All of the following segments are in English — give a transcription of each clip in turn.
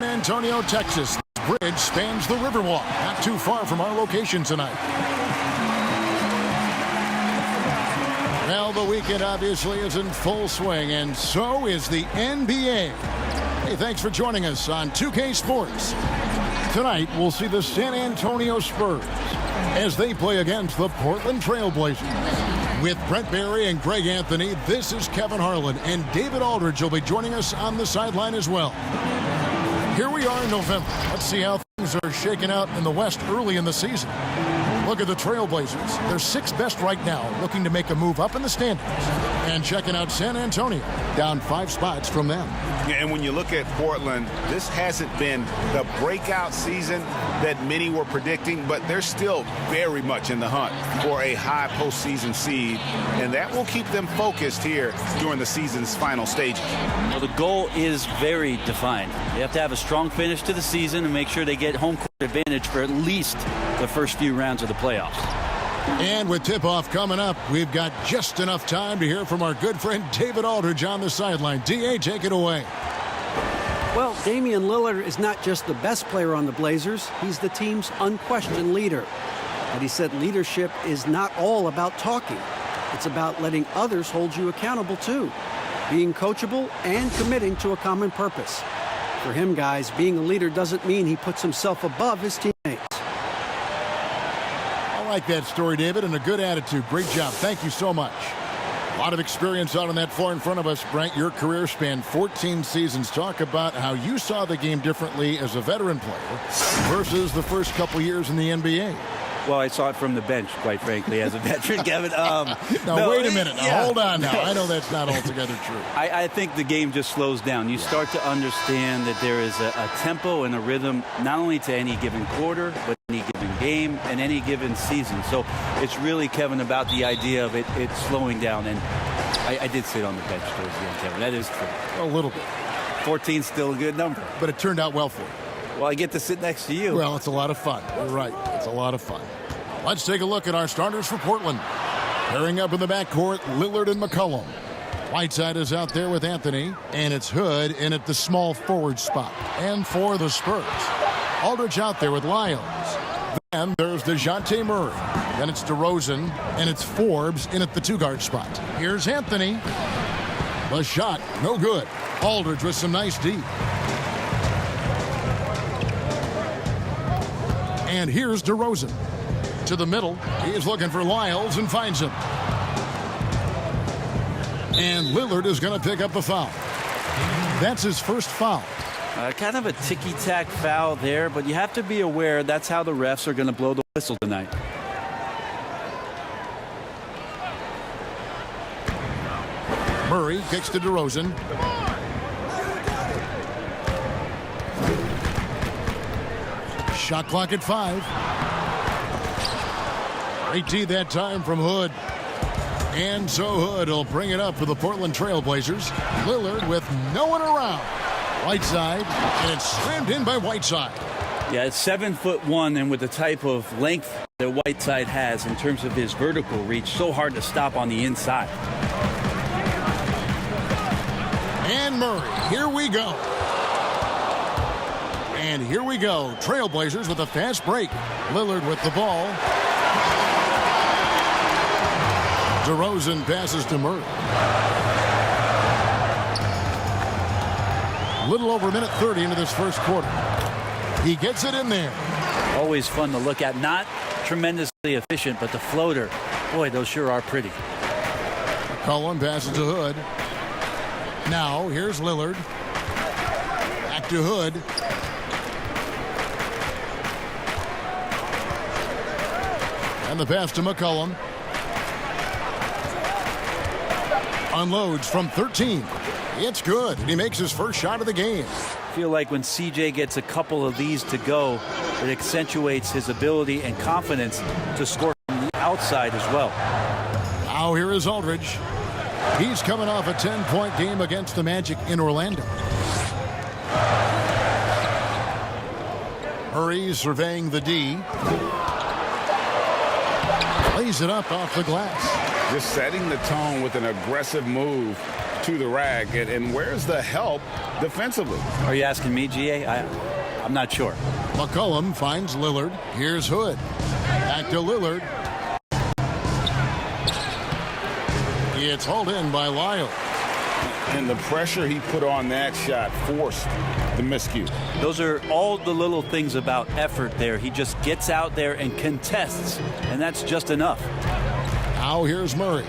San Antonio, Texas. This bridge spans the Riverwalk, not too far from our location tonight. Well, the weekend obviously is in full swing, and so is the NBA. Hey, thanks for joining us on 2K Sports. Tonight, we'll see the San Antonio Spurs as they play against the Portland TrailBlazers. With Brent Barry and Greg Anthony, this is Kevin Harlan, and David Aldridge will be joining us on the sideline as well. Here we are in November. Let's see how things are shaking out in the West early in the season. Look at the TrailBlazers. They're sixth best right now, looking to make a move up in the standings. And checking out San Antonio, down 5 spots from them. Yeah, and when you look at Portland, this hasn't been the breakout season that many were predicting, but they're still very much in the hunt for a high postseason seed, and that will keep them focused here during the season's final stages. Well, the goal is very defined. They have to have a strong finish to the season and make sure they get home court advantage for at least the first few rounds of the playoffs. And with tip-off coming up, we've got just enough time to hear from our good friend David Aldridge on the sideline. D.A., take it away. Well, Damian Lillard is not just the best player on the Blazers. He's the team's unquestioned leader. But he said leadership is not all about talking. It's about letting others hold you accountable, too. Being coachable and committing to a common purpose. For him, guys, being a leader doesn't mean he puts himself above his teammates. I like that story, David, and a good attitude. Great job. Thank you so much. A lot of experience out on that floor in front of us. Brent, your career spanned 14 seasons. Talk about how you saw the game differently as a veteran player versus the first couple years in the NBA. Well, I saw it from the bench, quite frankly, as a veteran, Kevin. Now, wait a minute. Now, hold on now. I know that's not altogether true. I think the game just slows down. You start to understand that there is a tempo and a rhythm, not only to any given quarter, but any given game and any given season. So it's really, Kevin, about the idea of it slowing down. And I did sit on the bench towards the end, Kevin. That is true. A little bit. 14's still a good number. But it turned out well for you. Well, I get to sit next to you. Well, it's a lot of fun. You're right. It's a lot of fun. Let's take a look at our starters for Portland. Pairing up in the backcourt, Lillard and McCollum. Whiteside is out there with Anthony, and it's Hood in at the small forward spot. And for the Spurs, Aldridge out there with Lyles. Then there's DeJounte Murray. Then it's DeRozan, and it's Forbes in at the 2-guard spot. Here's Anthony. The shot, no good. Aldridge with some nice D. And here's DeRozan. To the middle. He's looking for Lyles and finds him. And Lillard is going to pick up the foul. That's his first foul. Kind of a ticky-tack foul there, but you have to be aware that's how the refs are going to blow the whistle tonight. Murray kicks to DeRozan. Shot clock at 5. Great D that time from Hood. And so Hood will bring it up for the Portland TrailBlazers. Lillard with no one around. Whiteside, and it's slammed in by Whiteside. Yeah, it's 7'1", and with the type of length that Whiteside has in terms of his vertical reach, so hard to stop on the inside. And Murray, here we go. And here we go. TrailBlazers with a fast break. Lillard with the ball. DeRozan passes to Murray. Little over a minute 30 into this first quarter. He gets it in there. Always fun to look at. Not tremendously efficient, but the floater, boy, those sure are pretty. McCollum passes to Hood. Now, here's Lillard. Back to Hood. And the pass to McCollum. Unloads from 13. It's good. He makes his first shot of the game. I feel like when CJ gets a couple of these to go, it accentuates his ability and confidence to score from the outside as well. Now here is Aldridge. He's coming off a 10-point game against the Magic in Orlando. Murray surveying the D. Lays it up off the glass. Just setting the tone with an aggressive move to the rack. And where's the help defensively? Are you asking me, GA? I'm not sure. McCollum finds Lillard. Here's Hood. Back to Lillard. It's hauled in by Lyle. And the pressure he put on that shot forced the miscue. Those are all the little things about effort there. He just gets out there and contests, and that's just enough. Now here's Murray.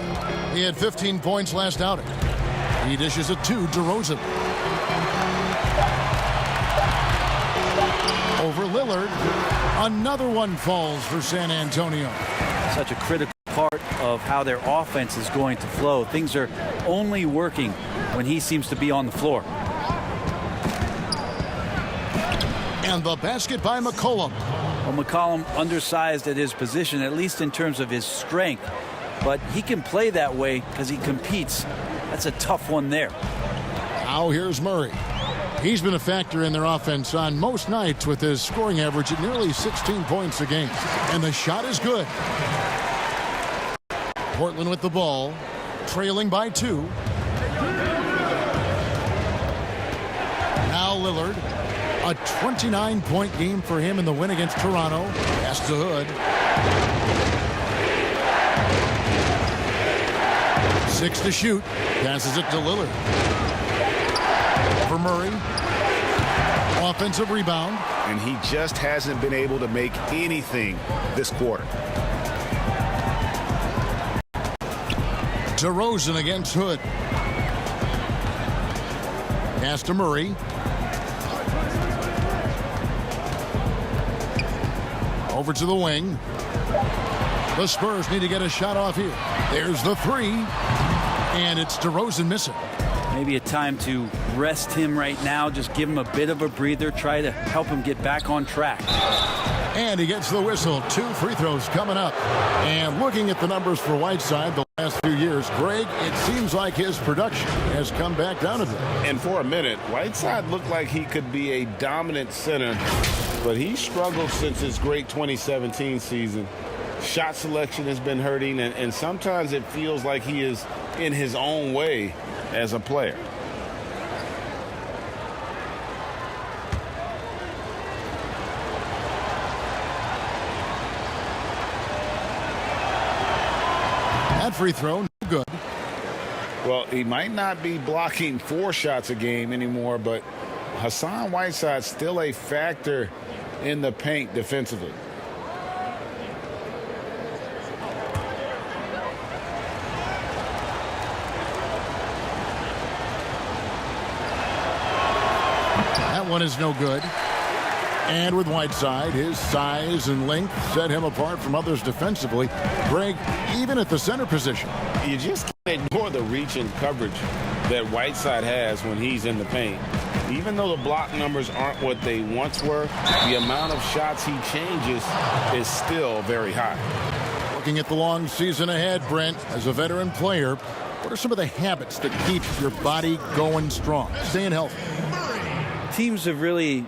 He had 15 points last outing. He dishes it to DeRozan. Over Lillard. Another one falls for San Antonio. Such a critical part of how their offense is going to flow. Things are only working when he seems to be on the floor. And the basket by McCollum. Well, McCollum undersized at his position, at least in terms of his strength. But he can play that way because he competes. That's a tough one there. Now here's Murray. He's been a factor in their offense on most nights with his scoring average at nearly 16 points a game. And the shot is good. Portland with the ball, trailing by 2. Now Lillard. A 29-point game for him in the win against Toronto. Pass to Hood. 6 to shoot. Passes it to Lillard. For Murray. Offensive rebound. And he just hasn't been able to make anything this quarter. DeRozan against Hood. Pass to Murray. Over to the wing. The Spurs need to get a shot off here. There's the 3. And it's DeRozan missing. Maybe a time to rest him right now. Just give him a bit of a breather. Try to help him get back on track. And he gets the whistle. 2 free throws coming up. And looking at the numbers for Whiteside the last few years, Greg, it seems like his production has come back down a bit. And for a minute, Whiteside looked like he could be a dominant center, but he struggled since his great 2017 season. Shot selection has been hurting, and sometimes it feels like he is in his own way as a player. That free throw, no good. Well, he might not be blocking 4 shots a game anymore, but Hassan Whiteside's still a factor in the paint defensively. That one is no good. And with Whiteside, his size and length set him apart from others defensively. Greg, even at the center position. You just can't ignore the reach and coverage that Whiteside has when he's in the paint. Even though the block numbers aren't what they once were, the amount of shots he changes is still very high. Looking at the long season ahead, Brent, as a veteran player, what are some of the habits that keep your body going strong, staying healthy? Teams have really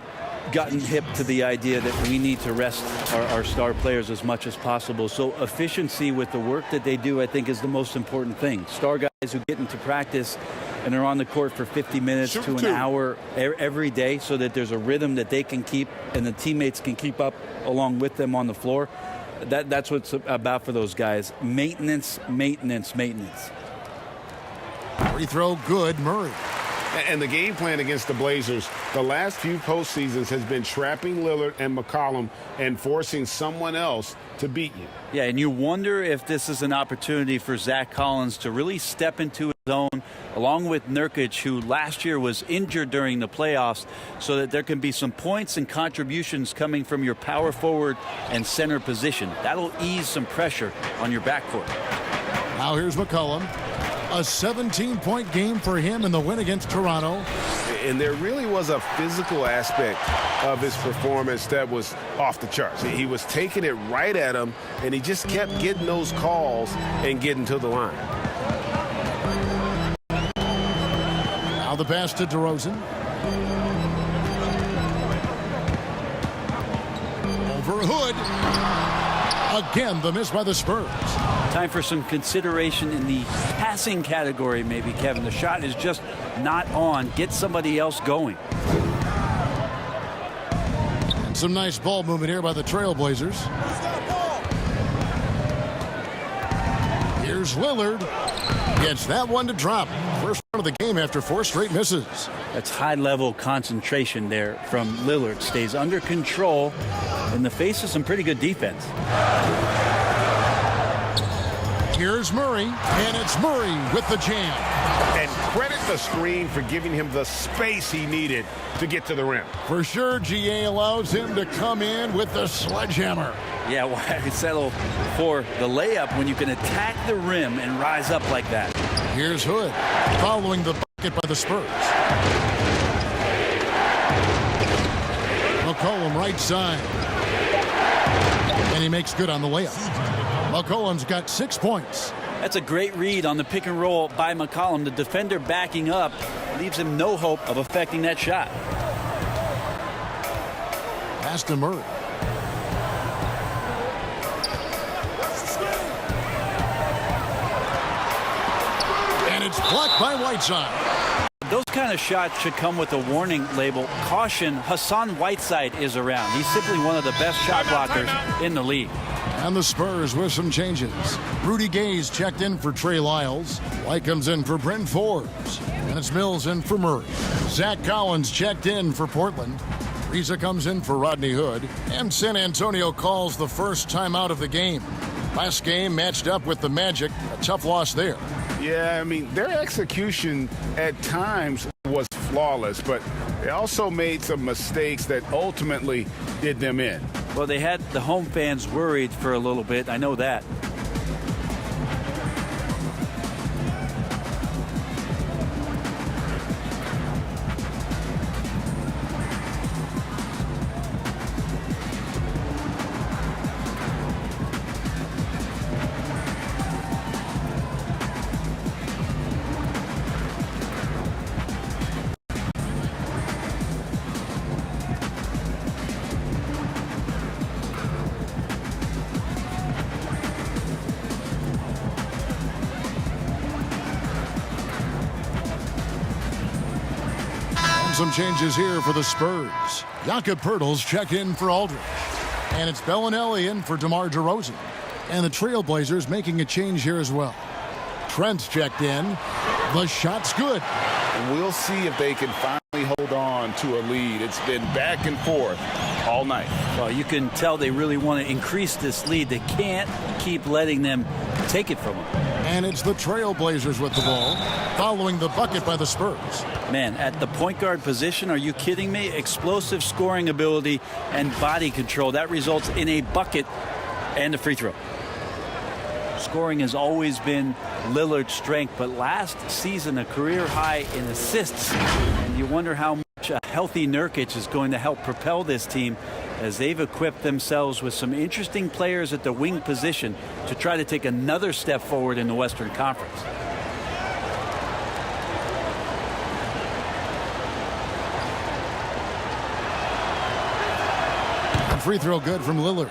gotten hip to the idea that we need to rest our star players as much as possible. So efficiency with the work that they do, I think, is the most important thing. Star guys who get into practice and are on the court for 50 minutes to an hour every day so that there's a rhythm that they can keep and the teammates can keep up along with them on the floor. That's what it's about for those guys. Maintenance, maintenance, maintenance. Free throw good, Murray. And the game plan against the Blazers, the last few postseasons has been trapping Lillard and McCollum and forcing someone else to beat you. Yeah, and you wonder if this is an opportunity for Zach Collins to really step into his own, along with Nurkic, who last year was injured during the playoffs, so that there can be some points and contributions coming from your power forward and center position. That'll ease some pressure on your backcourt. Now here's McCollum. A 17-point game for him in the win against Toronto. And there really was a physical aspect of his performance that was off the charts. He was taking it right at him, and he just kept getting those calls and getting to the line. Now the pass to DeRozan. Over Hood. Again, the miss by the Spurs. Time for some consideration in the passing category, maybe, Kevin. The shot is just not on. Get somebody else going. And some nice ball movement here by the TrailBlazers. Here's Lillard. Gets that one to drop. First one of the game after 4 straight misses. That's high-level concentration there from Lillard. Stays under control in the face of some pretty good defense. Here's Murray, and it's Murray with the jam. And credit the screen for giving him the space he needed to get to the rim. For sure, GA allows him to come in with the sledgehammer. Yeah, why settle for the layup when you can attack the rim and rise up like that? Here's Hood, following the bucket by the Spurs. McCollum right side. And he makes good on the layup. McCollum's got 6 points. That's a great read on the pick and roll by McCollum. The defender backing up leaves him no hope of affecting that shot. Pass to Murray. And it's blocked by Whiteside. Those kind of shots should come with a warning label. Caution, Hassan Whiteside is around. He's simply one of the best shot blockers in the league. And the Spurs with some changes. Rudy Gay's checked in for Trey Lyles. White comes in for Bryn Forbes. And it's Mills in for Murray. Zach Collins checked in for Portland. Riza comes in for Rodney Hood. And San Antonio calls the first timeout of the game. Last game matched up with the Magic. A tough loss there. Yeah, I mean, their execution at times was flawless, but they also made some mistakes that ultimately did them in. Well, they had the home fans worried for a little bit. I know that. Some changes here for the Spurs. Jakob Poeltl's checked in for Aldridge. And it's Bellinelli in for DeMar DeRozan. And the TrailBlazers making a change here as well. Trent's checked in. The shot's good. And we'll see if they can finally hold on to a lead. It's been back and forth all night. Well, you can tell they really want to increase this lead. They can't keep letting them take it from them. And it's the TrailBlazers with the ball, following the bucket by the Spurs. Man, at the point guard position, are you kidding me? Explosive scoring ability and body control. That results in a bucket and a free throw. Scoring has always been Lillard's strength, but last season a career high in assists. And you wonder how much a healthy Nurkic is going to help propel this team as they've equipped themselves with some interesting players at the wing position to try to take another step forward in the Western Conference. Free throw good from Lillard.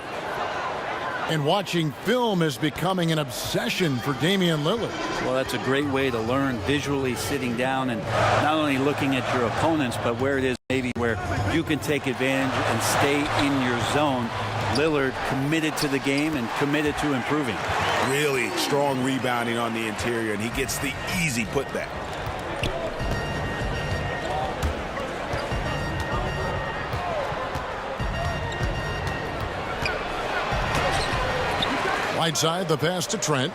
And watching film is becoming an obsession for Damian Lillard. Well, that's a great way to learn, visually sitting down and not only looking at your opponents, but where it is maybe where you can take advantage and stay in your zone. Lillard committed to the game and committed to improving. Really strong rebounding on the interior, and he gets the easy putback. Whiteside, the pass to Trent.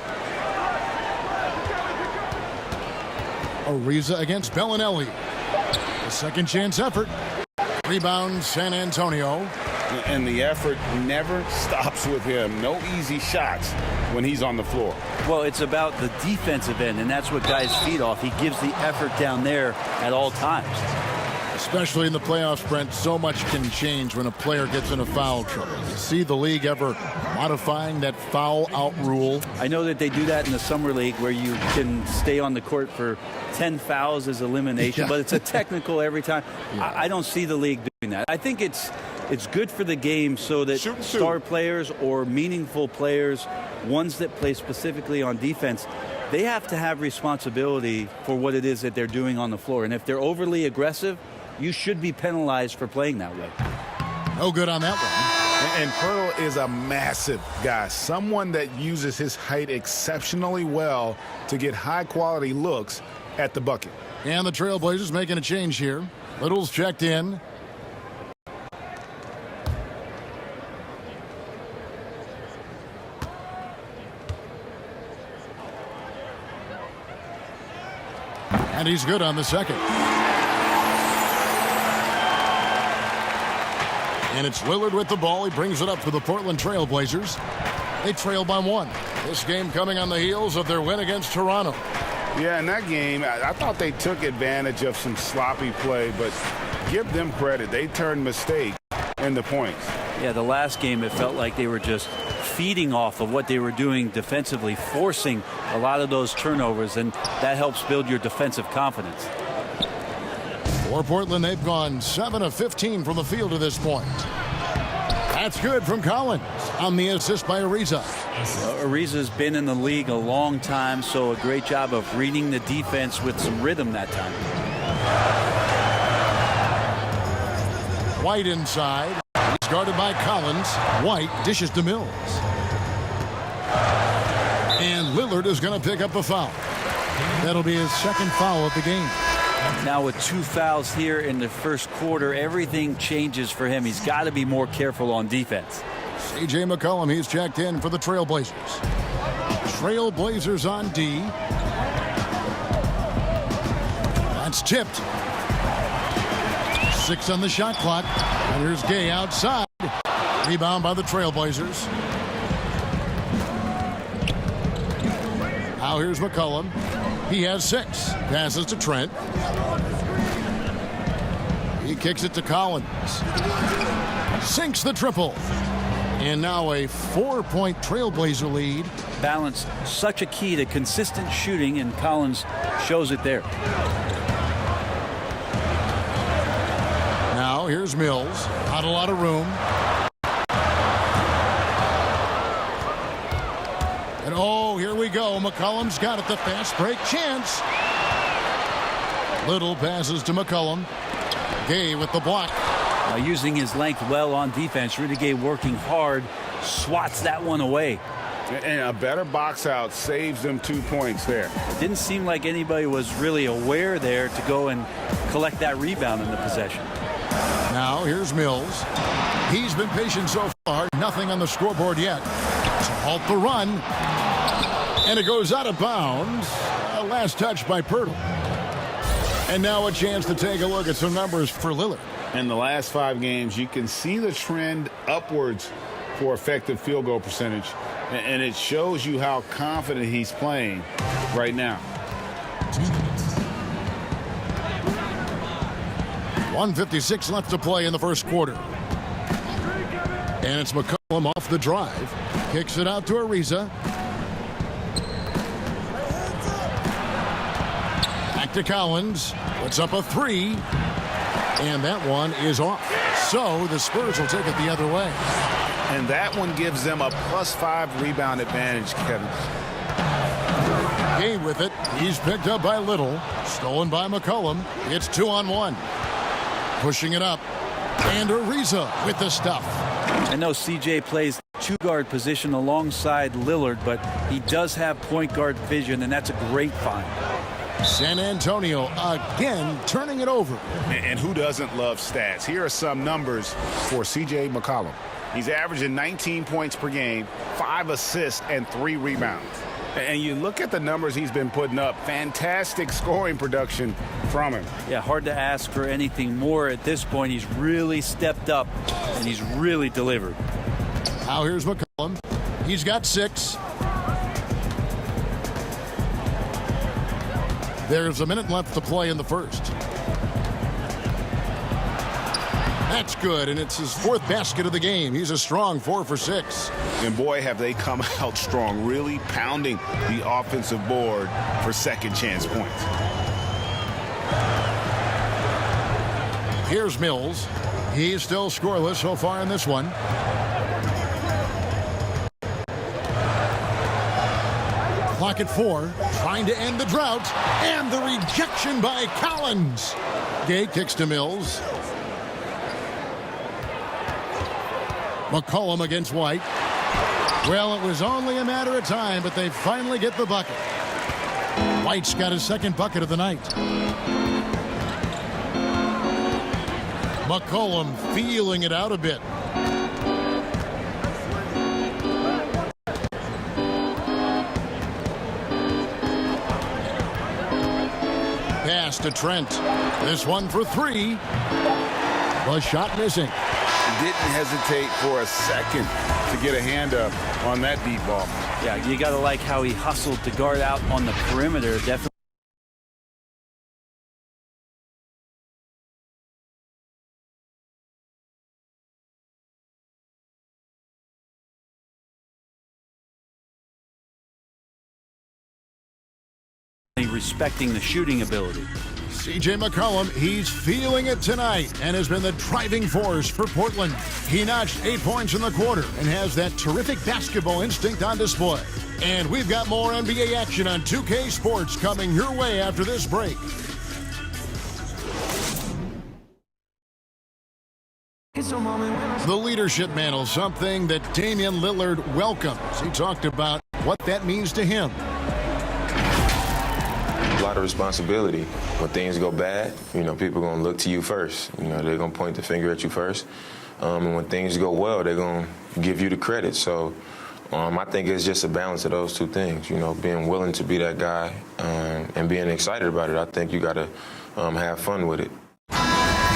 Ariza against Bellinelli. A second chance effort. Rebound San Antonio. And the effort never stops with him. No easy shots when he's on the floor. Well, it's about the defensive end, and that's what guys feed off. He gives the effort down there at all times. Especially in the playoffs, Brent, so much can change when a player gets in a foul trouble. You see the league ever modifying that foul out rule? I know that they do that in the summer league where you can stay on the court for 10 fouls as elimination, but it's a technical every time. I don't see the league doing that. I think it's it's good for the game so that star players or meaningful players, ones that play specifically on defense, they have to have responsibility for what it is that they're doing on the floor. And if they're overly aggressive, you should be penalized for playing that way. No good on that one. And Pirtle is a massive guy, someone that uses his height exceptionally well to get high-quality looks at the bucket. And the TrailBlazers making a change here. Little's checked in. And he's good on the second. And it's Lillard with the ball. He brings it up for the Portland TrailBlazers. They trail by 1. This game coming on the heels of their win against Toronto. Yeah, in that game, I thought they took advantage of some sloppy play, but give them credit. They turned mistakes into points. Yeah, the last game, it felt like they were just feeding off of what they were doing defensively, forcing a lot of those turnovers, and that helps build your defensive confidence. For Portland, they've gone 7 of 15 from the field to this point. That's good from Collins on the assist by Ariza. Ariza's been in the league a long time, so a great job of reading the defense with some rhythm that time. White inside. He's guarded by Collins. White dishes to Mills. And Lillard is going to pick up a foul. That'll be his second foul of the game. Now with 2 fouls here in the first quarter, everything changes for him. He's got to be more careful on defense. C.J. McCollum, he's checked in for the TrailBlazers. TrailBlazers on D. That's tipped. 6 on the shot clock. And here's Gay outside. Rebound by the TrailBlazers. Now here's McCollum. He has 6. Passes to Trent. He kicks it to Collins. Sinks the triple. And now a 4-point TrailBlazer lead. Balance, such a key to consistent shooting, and Collins shows it there. Now here's Mills. Not a lot of room. And oh, here we go. McCollum's got it. The fast break chance. Little passes to McCollum. Gay with the block. Using his length well on defense. Rudy Gay working hard. Swats that one away. And a better box out saves them 2 points there. It didn't seem like anybody was really aware there to go and collect that rebound in the possession. Now here's Mills. He's been patient so far. Nothing on the scoreboard yet. To halt the run. And it goes out of bounds. Last touch by Pirtle. And now a chance to take a look at some numbers for Lillard. In the last 5 games, you can see the trend upwards for effective field goal percentage. And it shows you how confident he's playing right now. 1:56 left to play in the first quarter. And it's McCollum off the drive. Kicks it out to Ariza. Back to Collins. Puts up a 3. And that one is off. So the Spurs will take it the other way. And that one gives them a +5 rebound advantage, Kevin. Gay with it. He's picked up by Little. Stolen by McCollum. It's 2-on-1. Pushing it up. And Ariza with the stuff. I know CJ plays 2-guard position alongside Lillard, but he does have point guard vision, and that's a great find. San Antonio again turning it over. And who doesn't love stats? Here are some numbers for C.J. McCollum. He's averaging 19 points per game, 5 assists, and 3 rebounds. And you look at the numbers he's been putting up, fantastic scoring production from him. Yeah, hard to ask for anything more at this point. He's really stepped up, and he's really delivered. Now here's McCollum. He's got 6. There's a minute left to play in the first. That's good, and it's his 4th basket of the game. He's a strong 4 for 6. And boy, have they come out strong, really pounding the offensive board for second chance points. Here's Mills. He's still scoreless so far in this one. Clock at 4, trying to end the drought, and the rejection by Collins. Gay kicks to Mills. McCollum against White. Well, it was only a matter of time, but they finally get the bucket. White's got his second bucket of the night. McCollum feeling it out a bit. Pass to Trent. This one for 3. The shot missing. Didn't hesitate for a second to get a hand up on that deep ball. Yeah, you got to like how he hustled to guard out on the perimeter. Definitely. Respecting the shooting ability. C.J. McCollum, he's feeling it tonight and has been the driving force for Portland. He notched 8 points in the quarter and has that terrific basketball instinct on display. And we've got more NBA action on 2K Sports coming your way after this break. The leadership mantle, something that Damian Lillard welcomes. He talked about what that means to him. A lot of responsibility. When things go bad, people are going to look to you first. They're going to point the finger at you first. And when things go well, they're going to give you the credit. So I think it's just a balance of those two things, being willing to be that guy and being excited about it. I think you got to have fun with it.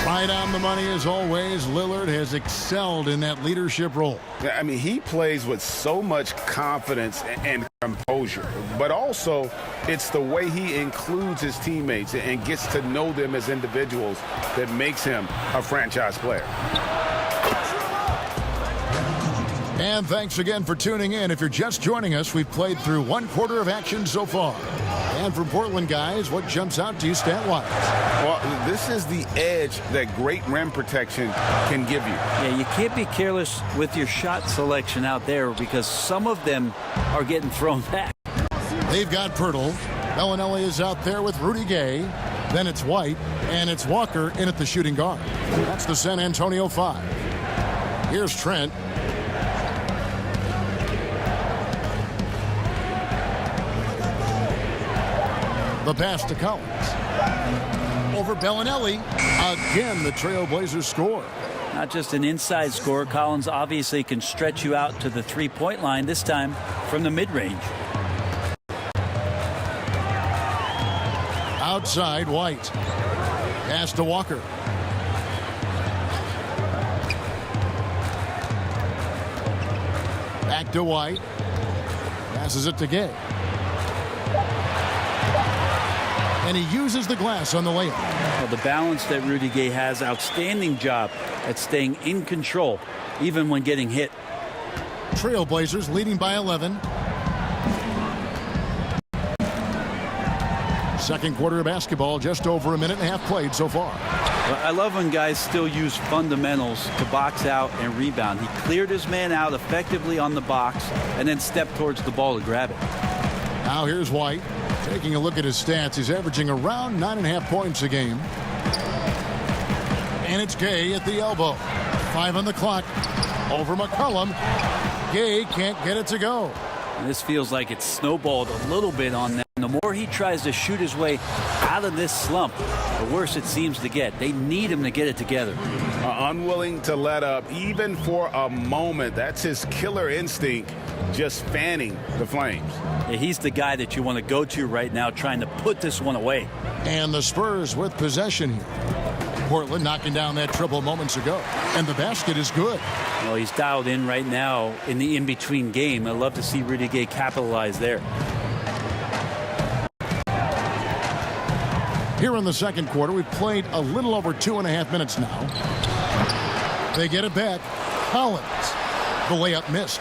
Right on the money as always. Lillard has excelled in that leadership role. I mean, he plays with so much confidence and composure, but also it's the way he includes his teammates and gets to know them as individuals that makes him a franchise player. And thanks again for tuning in. If you're just joining us, we've played through 1 quarter of action so far. And for Portland guys, what jumps out to you stat-wise? Well, this is the edge that great rim protection can give you. Yeah, you can't be careless with your shot selection out there because some of them are getting thrown back. They've got Pirtle. Bellinelli is out there with Rudy Gay. Then it's White, and it's Walker in at the shooting guard. That's the San Antonio 5. Here's Trent. The pass to Collins. Over Bellinelli. Again, the TrailBlazers score. Not just an inside score. Collins obviously can stretch you out to the three-point line, this time from the mid-range. Outside, White. Pass to Walker. Back to White. Passes it to Gay. And he uses the glass on the layup. Well, the balance that Rudy Gay has, outstanding job at staying in control, even when getting hit. TrailBlazers leading by 11. Second quarter of basketball, just over a minute and a half played so far. Well, I love when guys still use fundamentals to box out and rebound. He cleared his man out effectively on the box and then stepped towards the ball to grab it. Now here's White. Taking a look at his stats, he's averaging around 9.5 points a game. And it's Gay at the elbow. 5 on the clock. Over McCollum. Gay can't get it to go. And this feels like it's snowballed a little bit on them. The more he tries to shoot his way out of this slump, the worse it seems to get. They need him to get it together. Unwilling to let up even for a moment. That's his killer instinct, just fanning the flames. Yeah, he's the guy that you want to go to right now, trying to put this one away. And the Spurs with possession here. Portland knocking down that triple moments ago. And the basket is good. Well, he's dialed in right now in the in-between game. I'd love to see Rudy Gay capitalize there. Here in the second quarter, we've played a little over 2.5 minutes now. They get it back. Collins. The layup missed.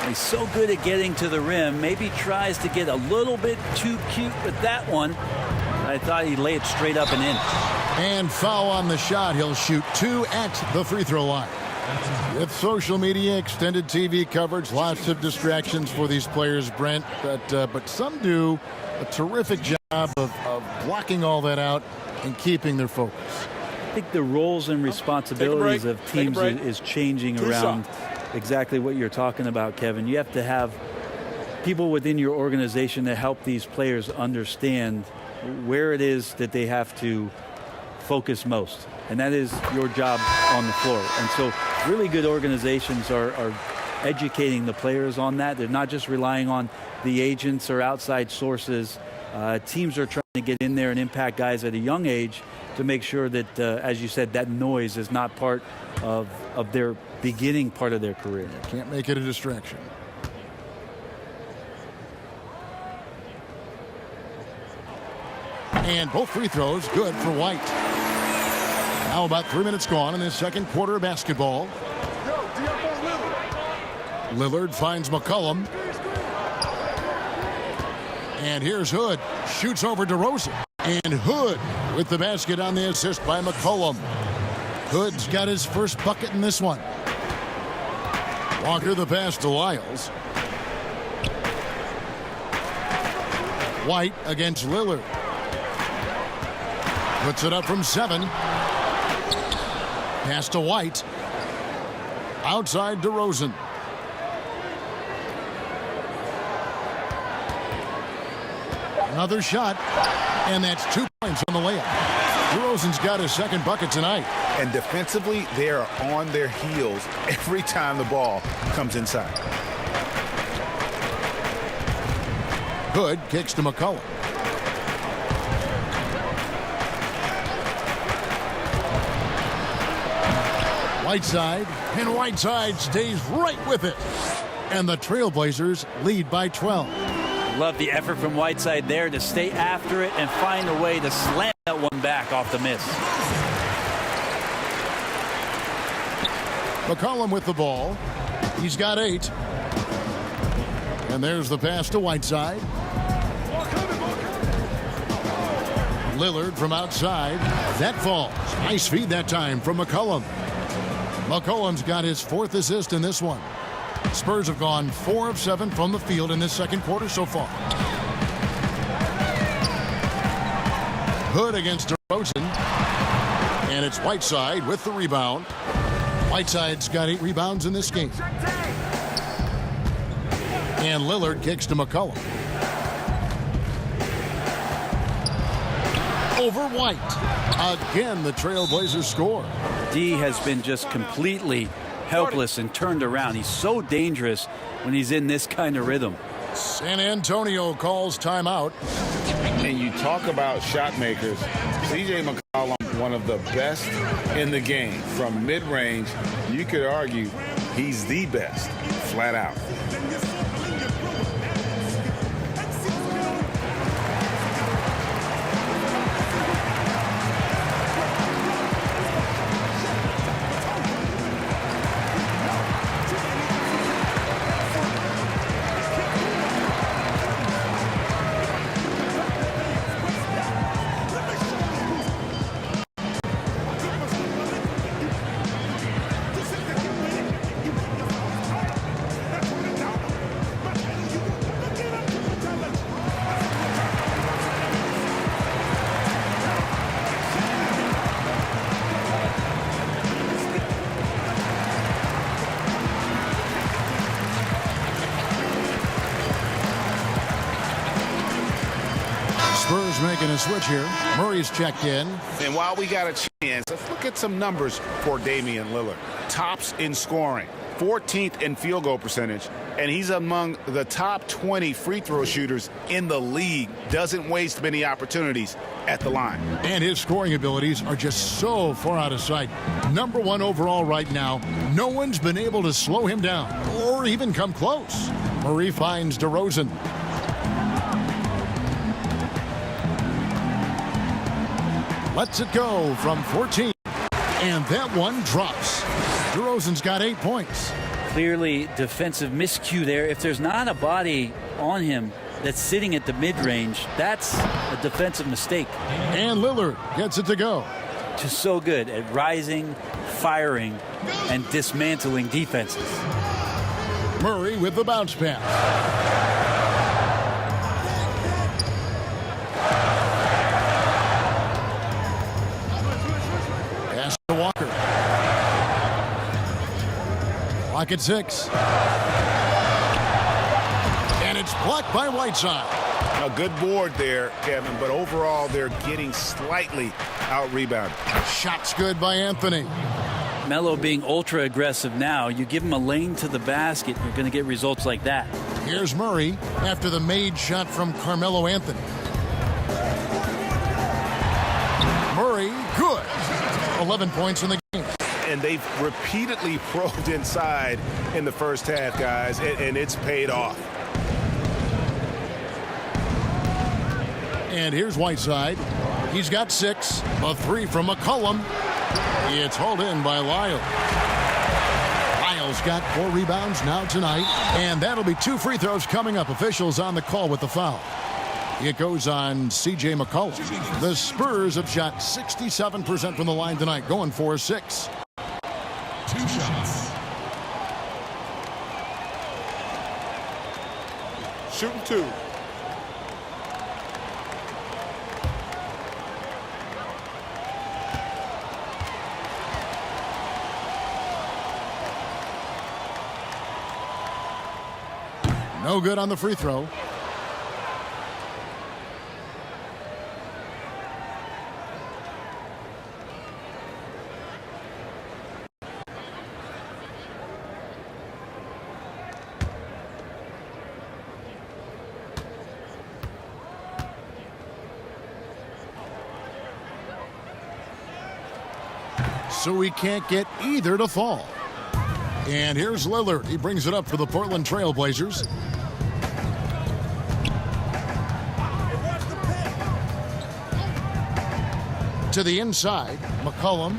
He's so good at getting to the rim. Maybe tries to get a little bit too cute with that one. I thought he'd lay it straight up and in. And foul on the shot. He'll shoot 2 at the free throw line. With social media, extended TV coverage, lots of distractions for these players, Brent. But some do a terrific job of blocking all that out and keeping their focus. I think the roles and responsibilities of teams is changing around exactly what you're talking about, Kevin. You have to have people within your organization that help these players understand where it is that they have to focus most. And that is your job on the floor. And so really good organizations are educating the players on that. They're not just relying on the agents or outside sources. Teams are trying to get in there and impact guys at a young age to make sure that, as you said, that noise is not part of their beginning part of their career. Can't make it a distraction. And both free throws good for White. Now about 3 minutes gone in this second quarter of basketball. Lillard finds McCollum. And here's Hood. Shoots over DeRozan. And Hood with the basket on the assist by McCollum. Hood's got his first bucket in this one. Walker the pass to Lyles. White against Lillard. Puts it up from 7. Pass to White. Outside DeRozan. Another shot. And that's 2 points on the layup. DeRozan's got his second bucket tonight. And defensively, they are on their heels every time the ball comes inside. Hood kicks to McCollum. Whiteside, and Whiteside stays right with it. And the TrailBlazers lead by 12. Love the effort from Whiteside there to stay after it and find a way to slam that one back off the miss. McCollum with the ball. He's got 8. And there's the pass to Whiteside. Lillard from outside. That falls. Nice feed that time from McCollum. McCollum's got his 4th assist in this one. Spurs have gone 4 of 7 from the field in this second quarter so far. Hood against DeRozan. And it's Whiteside with the rebound. Whiteside's got 8 rebounds in this game. And Lillard kicks to McCollum. Over White. Again, the TrailBlazers score. D has been just completely helpless and turned around. He's so dangerous when he's in this kind of rhythm. San Antonio calls timeout. And you talk about shot makers. C.J. McCollum, one of the best in the game. From mid-range, you could argue he's the best, flat out. Spurs making a switch here. Murray's checked in. And while we got a chance, let's look at some numbers for Damian Lillard. Tops in scoring, 14th in field goal percentage, and he's among the top 20 free throw shooters in the league. Doesn't waste many opportunities at the line. And his scoring abilities are just so far out of sight. Number 1 overall right now. No one's been able to slow him down or even come close. Murray finds DeRozan. Lets it go from 14. And that one drops. DeRozan's got 8 points. Clearly defensive miscue there. If there's not a body on him that's sitting at the mid-range, that's a defensive mistake. And Lillard gets it to go. just so good at rising, firing, and dismantling defenses. Murray with the bounce pass. Pass to Walker. Clock at 6. And it's blocked by Whiteside. A good board there, Kevin, but overall they're getting slightly out-rebounded. Shot's good by Anthony. Melo being ultra aggressive now, you give him a lane to the basket, you're going to get results like that. Here's Murray after the made shot from Carmelo Anthony. Murray, good. 11 points in the game. And they've repeatedly probed inside in the first half, guys, and it's paid off. And here's Whiteside. He's got 6. A 3 from McCollum. It's hauled in by Lyle. Lyle's got 4 rebounds now tonight. And that'll be 2 free throws coming up. Officials on the call with the foul. It goes on C.J. McCollum. The Spurs have shot 67% from the line tonight, going for 6. 2 shots. Shooting 2. No good on the free throw. So we can't get either to fall. And here's Lillard. He brings it up for the Portland TrailBlazers. To the inside, McCollum.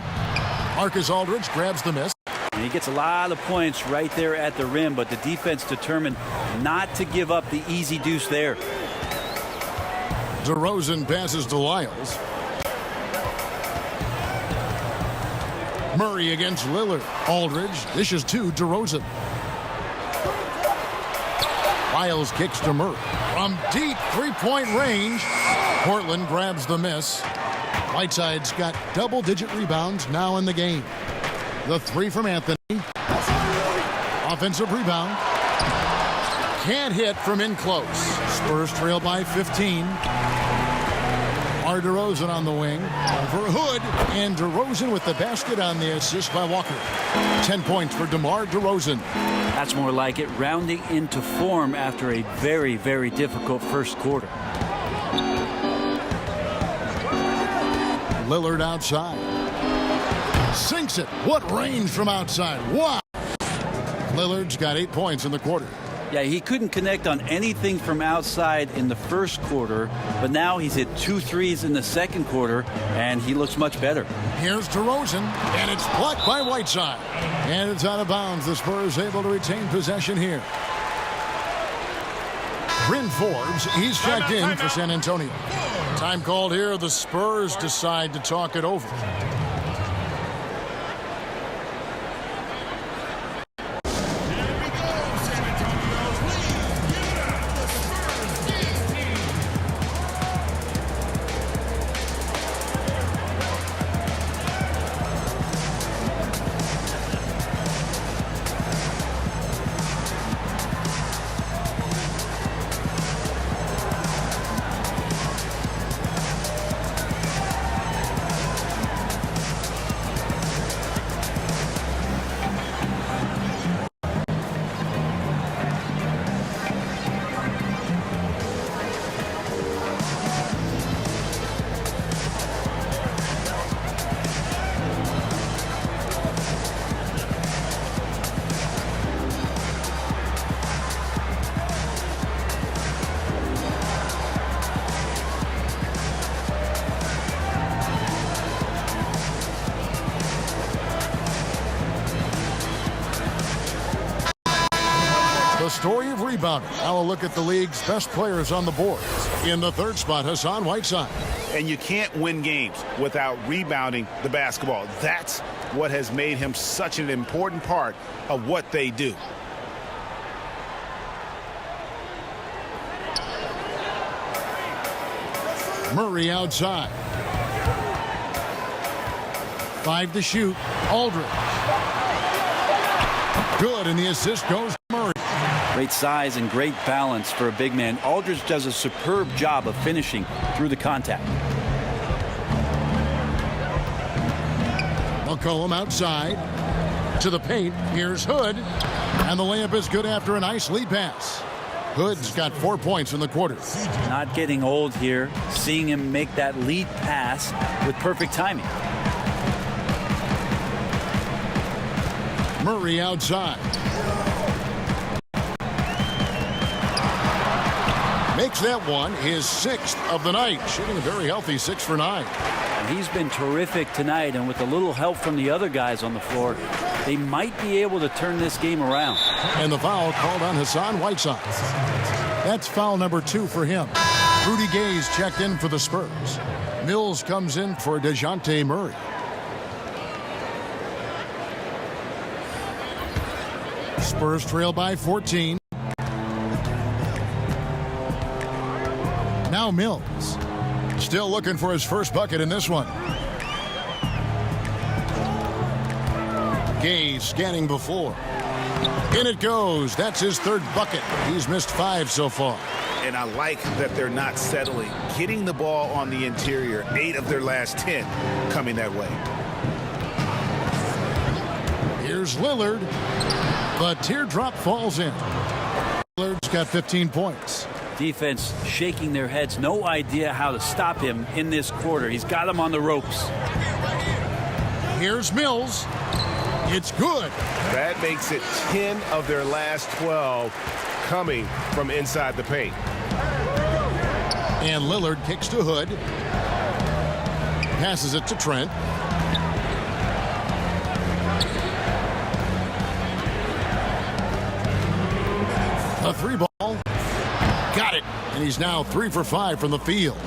Marcus Aldridge grabs the miss. And he gets a lot of points right there at the rim, but the defense determined not to give up the easy deuce there. DeRozan passes to Lyles. Murray against Lillard. Aldridge dishes to DeRozan. Lyles kicks to Murray. From deep three-point range, Portland grabs the miss. Whiteside's got double-digit rebounds now in the game. The 3 from Anthony. Offensive rebound. Can't hit from in close. Spurs trail by 15. DeRozan on the wing for Hood, and DeRozan with the basket on the assist by Walker. 10 points for DeMar DeRozan. That's more like it, rounding into form after a very, very difficult first quarter. Lillard outside. Sinks it. What range from outside. Wow. Lillard's got 8 points in the quarter. Yeah, he couldn't connect on anything from outside in the first quarter, but now he's hit 2 threes in the second quarter, and he looks much better. Here's DeRozan, and it's blocked by Whiteside. And it's out of bounds. The Spurs able to retain possession here. Bryn Forbes, he's checked in for San Antonio. Time called here. The Spurs decide to talk it over. story of rebounding. Now a look at the league's best players on the boards. In the third spot, Hassan Whiteside. And you can't win games without rebounding the basketball. That's what has made him such an important part of what they do. Murray outside. 5 to shoot. Aldridge. Good, and the assist goes to Murray. Great size and great balance for a big man. Aldridge does a superb job of finishing through the contact. McCollum outside. To the paint. Here's Hood. And the layup is good after a nice lead pass. Hood's got 4 points in the quarter. Not getting old here. Seeing him make that lead pass with perfect timing. Murray outside. Makes that one his 6th of the night. Shooting a very healthy 6 for 9. And he's been terrific tonight, and with a little help from the other guys on the floor, they might be able to turn this game around. And the foul called on Hassan Whiteside. That's foul number 2 for him. Rudy Gay's checked in for the Spurs. Mills comes in for DeJounte Murray. Spurs trail by 14. Now Mills. Still looking for his first bucket in this one. Gay scanning the floor. In it goes. That's his 3rd bucket. He's missed 5 so far. And I like that they're not settling. Getting the ball on the interior, 8 of their last 10 coming that way. Here's Lillard. The teardrop falls in. Lillard's got 15 points. Defense shaking their heads. No idea how to stop him in this quarter. He's got him on the ropes. Here's Mills. It's good. That makes it 10 of their last 12 coming from inside the paint. And Lillard kicks to Hood. Passes it to Trent. A 3 ball. Got it. And he's now 3 for 5 from the field.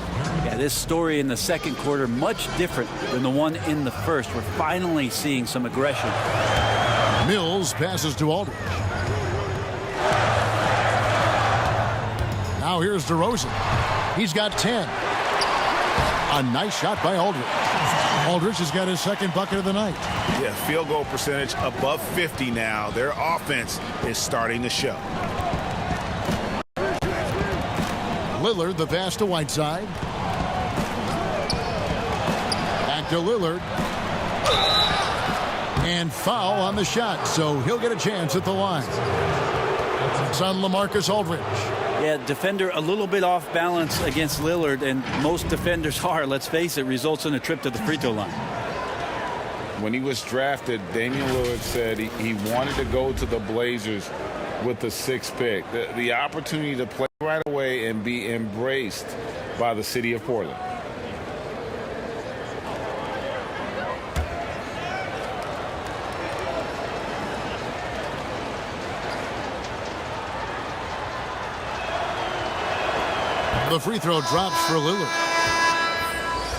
Yeah, this story in the second quarter much different than the one in the first. We're finally seeing some aggression. Mills passes to Aldridge. Now here's DeRozan. He's got 10. A nice shot by Aldridge. Aldridge has got his 2nd bucket of the night. Yeah, field goal percentage above 50 now. Their offense is starting to show. Lillard, the pass to Whiteside. Back to Lillard. And foul on the shot, so he'll get a chance at the line. It's on LaMarcus Aldridge. Yeah, defender a little bit off balance against Lillard, and most defenders are, let's face it, results in a trip to the free throw line. When he was drafted, Damian Lillard said he wanted to go to the Blazers with the 6th pick. The opportunity to play right away and be embraced by the city of Portland. The free throw drops for Lillard.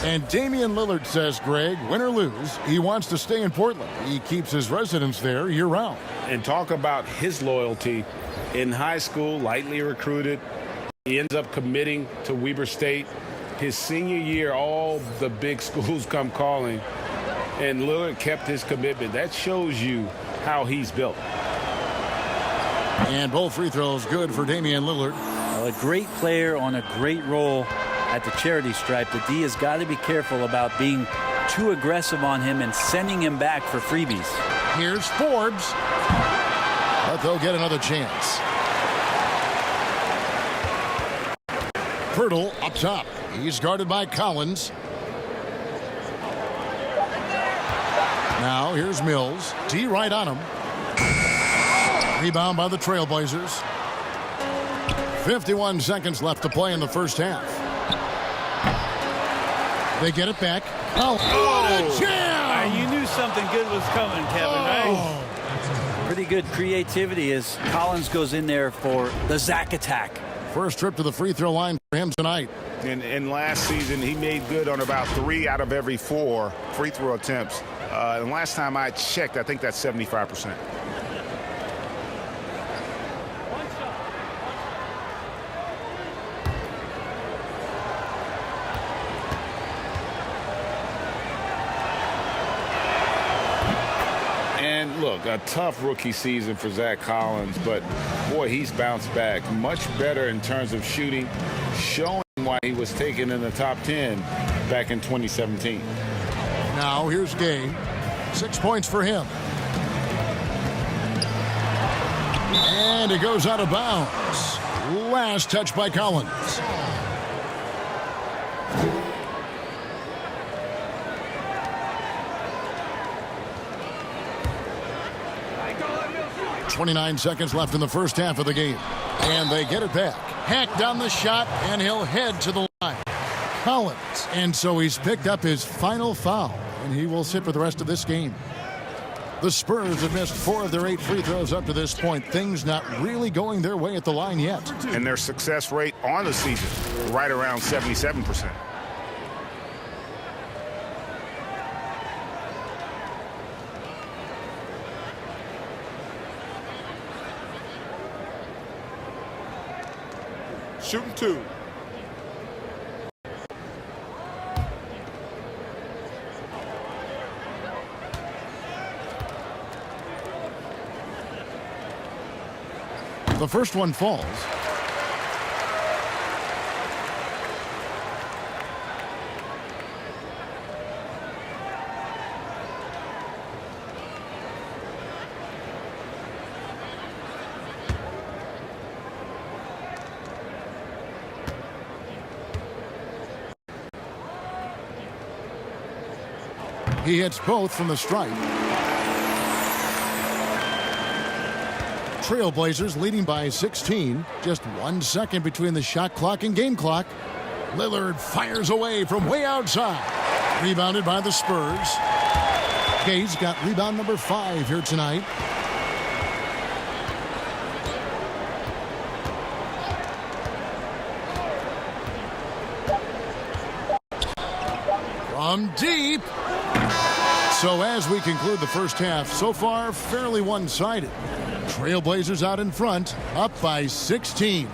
And Damian Lillard says, Greg, win or lose, he wants to stay in Portland. He keeps his residence there year-round. And talk about his loyalty. In high school, lightly recruited, he ends up committing to Weber State. His senior year, all the big schools come calling, and Lillard kept his commitment. That shows you how he's built. And both free throws good for Damian Lillard. Well, a great player on a great role at the charity stripe. The D has got to be careful about being too aggressive on him and sending him back for freebies. Here's Forbes. But they'll get another chance. Pirtle up top. He's guarded by Collins. Now here's Mills. T right on him. Rebound by the TrailBlazers. 51 seconds left to play in the first half. They get it back. Oh, what a jam! You knew something good was coming, Kevin, right? Pretty very good creativity as Collins goes in there for the Zach attack. First trip to the free throw line for him tonight. And last season, he made good on about 3 out of every 4 free throw attempts. And last time I checked, I think that's 75%. And look, a tough rookie season for Zach Collins, but boy, he's bounced back much better in terms of shooting, showing why he was taken in the top 10 back in 2017. Now here's Gay. 6 points for him. And it goes out of bounds. Last touch by Collins. .29 seconds left in the first half of the game. And they get it back. Hacked down the shot, and he'll head to the line. Collins. And so he's picked up his final foul, and he will sit for the rest of this game. The Spurs have missed 4 of their 8 free throws up to this point. Things not really going their way at the line yet. And their success rate on the season, right around 77%. Shooting 2. The first one falls. He hits both from the stripe. TrailBlazers leading by 16. Just 1 second between the shot clock and game clock. Lillard fires away from way outside. Rebounded by the Spurs. Gay's got rebound number 5 here tonight. From deep. So as we conclude the first half, so far fairly one-sided. TrailBlazers out in front, up by 16.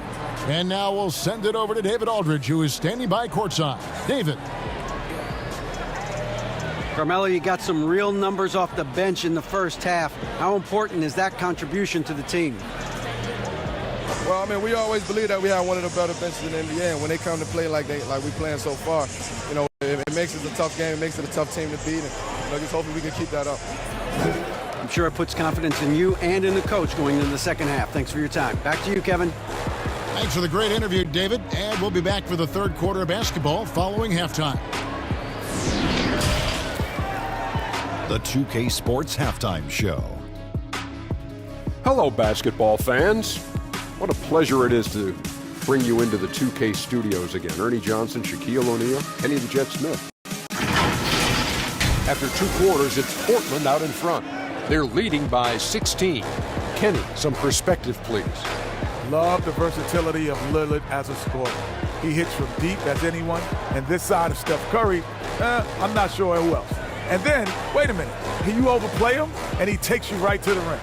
And now we'll send it over to David Aldridge, who is standing by courtside. David. Carmelo, you got some real numbers off the bench in the first half. How important is that contribution to the team? Well, I mean, we always believe that we have one of the better benches in the NBA, and when they come to play like we playing so far, you know, it makes it a tough game. It makes it a tough team to beat, and just hopefully we can keep that up. I'm sure it puts confidence in you and in the coach going into the second half. Thanks for your time. Back to you, Kevin. Thanks for the great interview, David. And we'll be back for the third quarter of basketball following halftime. The 2K Sports Halftime Show. Hello, basketball fans. What a pleasure it is to bring you into the 2K studios again. Ernie Johnson, Shaquille O'Neal, Kenny the Jet Smith. After 2 quarters, it's Portland out in front. They're leading by 16. Kenny, some perspective, please. Love the versatility of Lillard as a scorer. He hits from deep as anyone, and this side of Steph Curry, I'm not sure who else. And then, wait a minute, you overplay him, and he takes you right to the rim.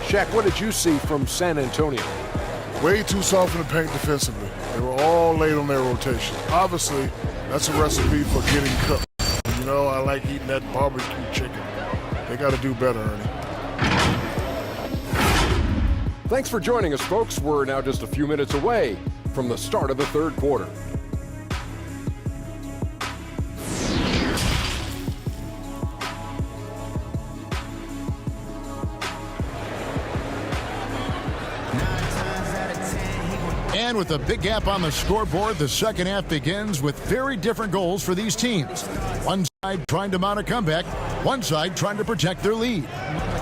Shaq, what did you see from San Antonio? Way too soft in the paint defensively. They were all late on their rotation. Obviously, that's a recipe for getting cooked. You know, I like eating that barbecue chicken. They got to do better, Ernie. Thanks for joining us, folks. We're now just a few minutes away from the start of the third quarter. And with a big gap on the scoreboard, the second half begins with very different goals for these teams. One side trying to mount a comeback, one side trying to protect their lead.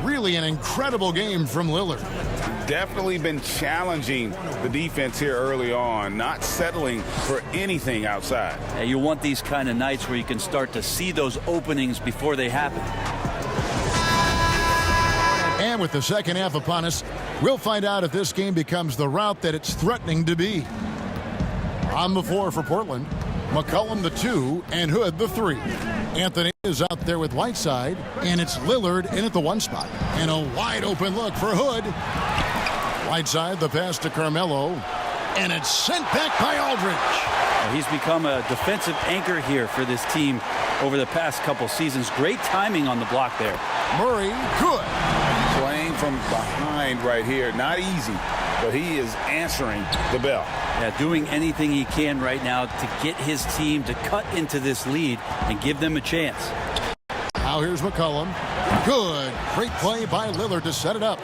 Really an incredible game from Lillard. Definitely been challenging the defense here early on, not settling for anything outside. Yeah, you want these kind of nights where you can start to see those openings before they happen. And And with the second half upon us, we'll find out if this game becomes the route that it's threatening to be. On the floor for Portland, McCollum the 2 and Hood the 3. Anthony is out there with Whiteside, and it's Lillard in at the 1 spot. And a wide open look for Hood. Whiteside, the pass to Carmelo, and it's sent back by Aldridge. He's become a defensive anchor here for this team over the past couple seasons. Great timing on the block there. Murray, good. Playing from behind right here. Not easy, but he is answering the bell. Yeah, doing anything he can right now to get his team to cut into this lead and give them a chance. Now here's McCollum. Good. Great play by Lillard to set it up.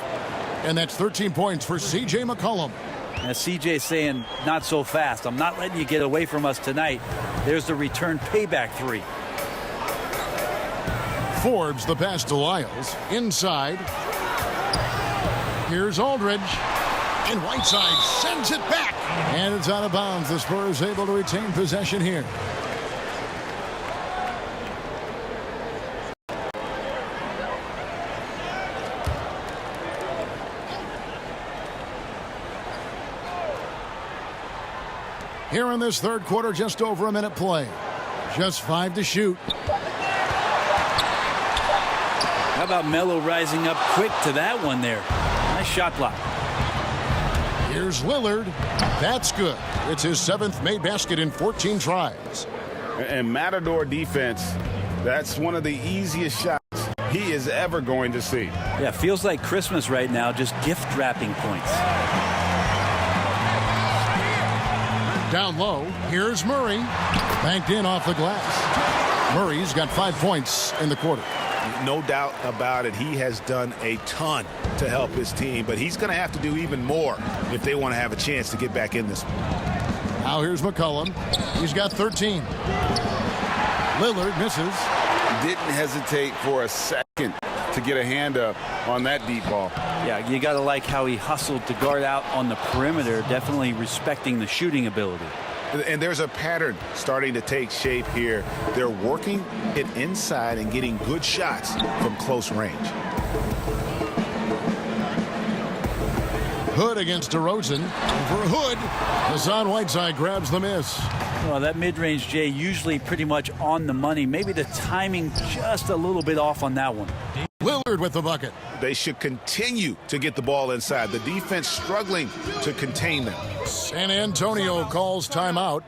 And that's 13 points for C.J. McCollum. As C.J. saying, not so fast. I'm not letting you get away from us tonight. There's the return payback 3. Forbes the pass to Lyles. Inside. Here's Aldridge. And Whiteside sends it back. And it's out of bounds. The Spurs able to retain possession here. Here in this third quarter, just over a minute play. Just 5 to shoot. How about Melo rising up quick to that one there? Nice shot block. Here's Lillard. That's good. It's his 7th made basket in 14 tries. And Matador defense, that's one of the easiest shots he is ever going to see. Yeah, feels like Christmas right now, just gift wrapping points. Down low, here's Murray. Banked in off the glass. Murray's got 5 points in the quarter. No doubt about it. He has done a ton to help his team, but he's going to have to do even more if they want to have a chance to get back in this one. Now here's McCollum. He's got 13. Lillard misses. Didn't hesitate for a second to get a hand up on that deep ball. Yeah, you got to like how he hustled to guard out on the perimeter, definitely respecting the shooting ability. And there's a pattern starting to take shape here. They're working it inside and getting good shots from close range. Hood against DeRozan. For Hood, Hassan Whiteside grabs the miss. Well, that mid-range, Jay, usually pretty much on the money. Maybe the timing just a little bit off on that one. Lillard with the bucket. They should continue to get the ball inside. The defense struggling to contain them. San Antonio calls timeout.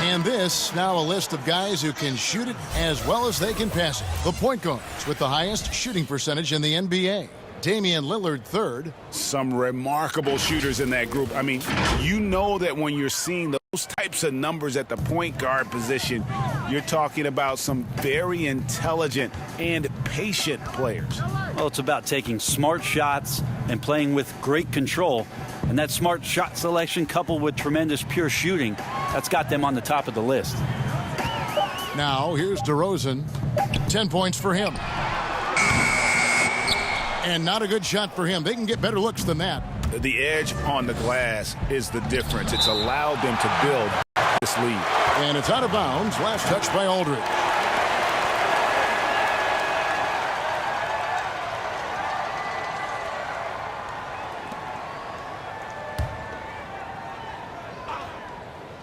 And this, now a list of guys who can shoot it as well as they can pass it. The point guards with the highest shooting percentage in the NBA. Damian Lillard, 3rd. Some remarkable shooters in that group. I mean, you know that when you're seeing those types of numbers at the point guard position, you're talking about some very intelligent and patient players. Well, it's about taking smart shots and playing with great control. And that smart shot selection coupled with tremendous pure shooting, that's got them on the top of the list. Now, here's DeRozan. 10 points for him. And not a good shot for him. They can get better looks than that. The edge on the glass is the difference. It's allowed them to build this lead. And it's out of bounds. Last touch by Aldridge.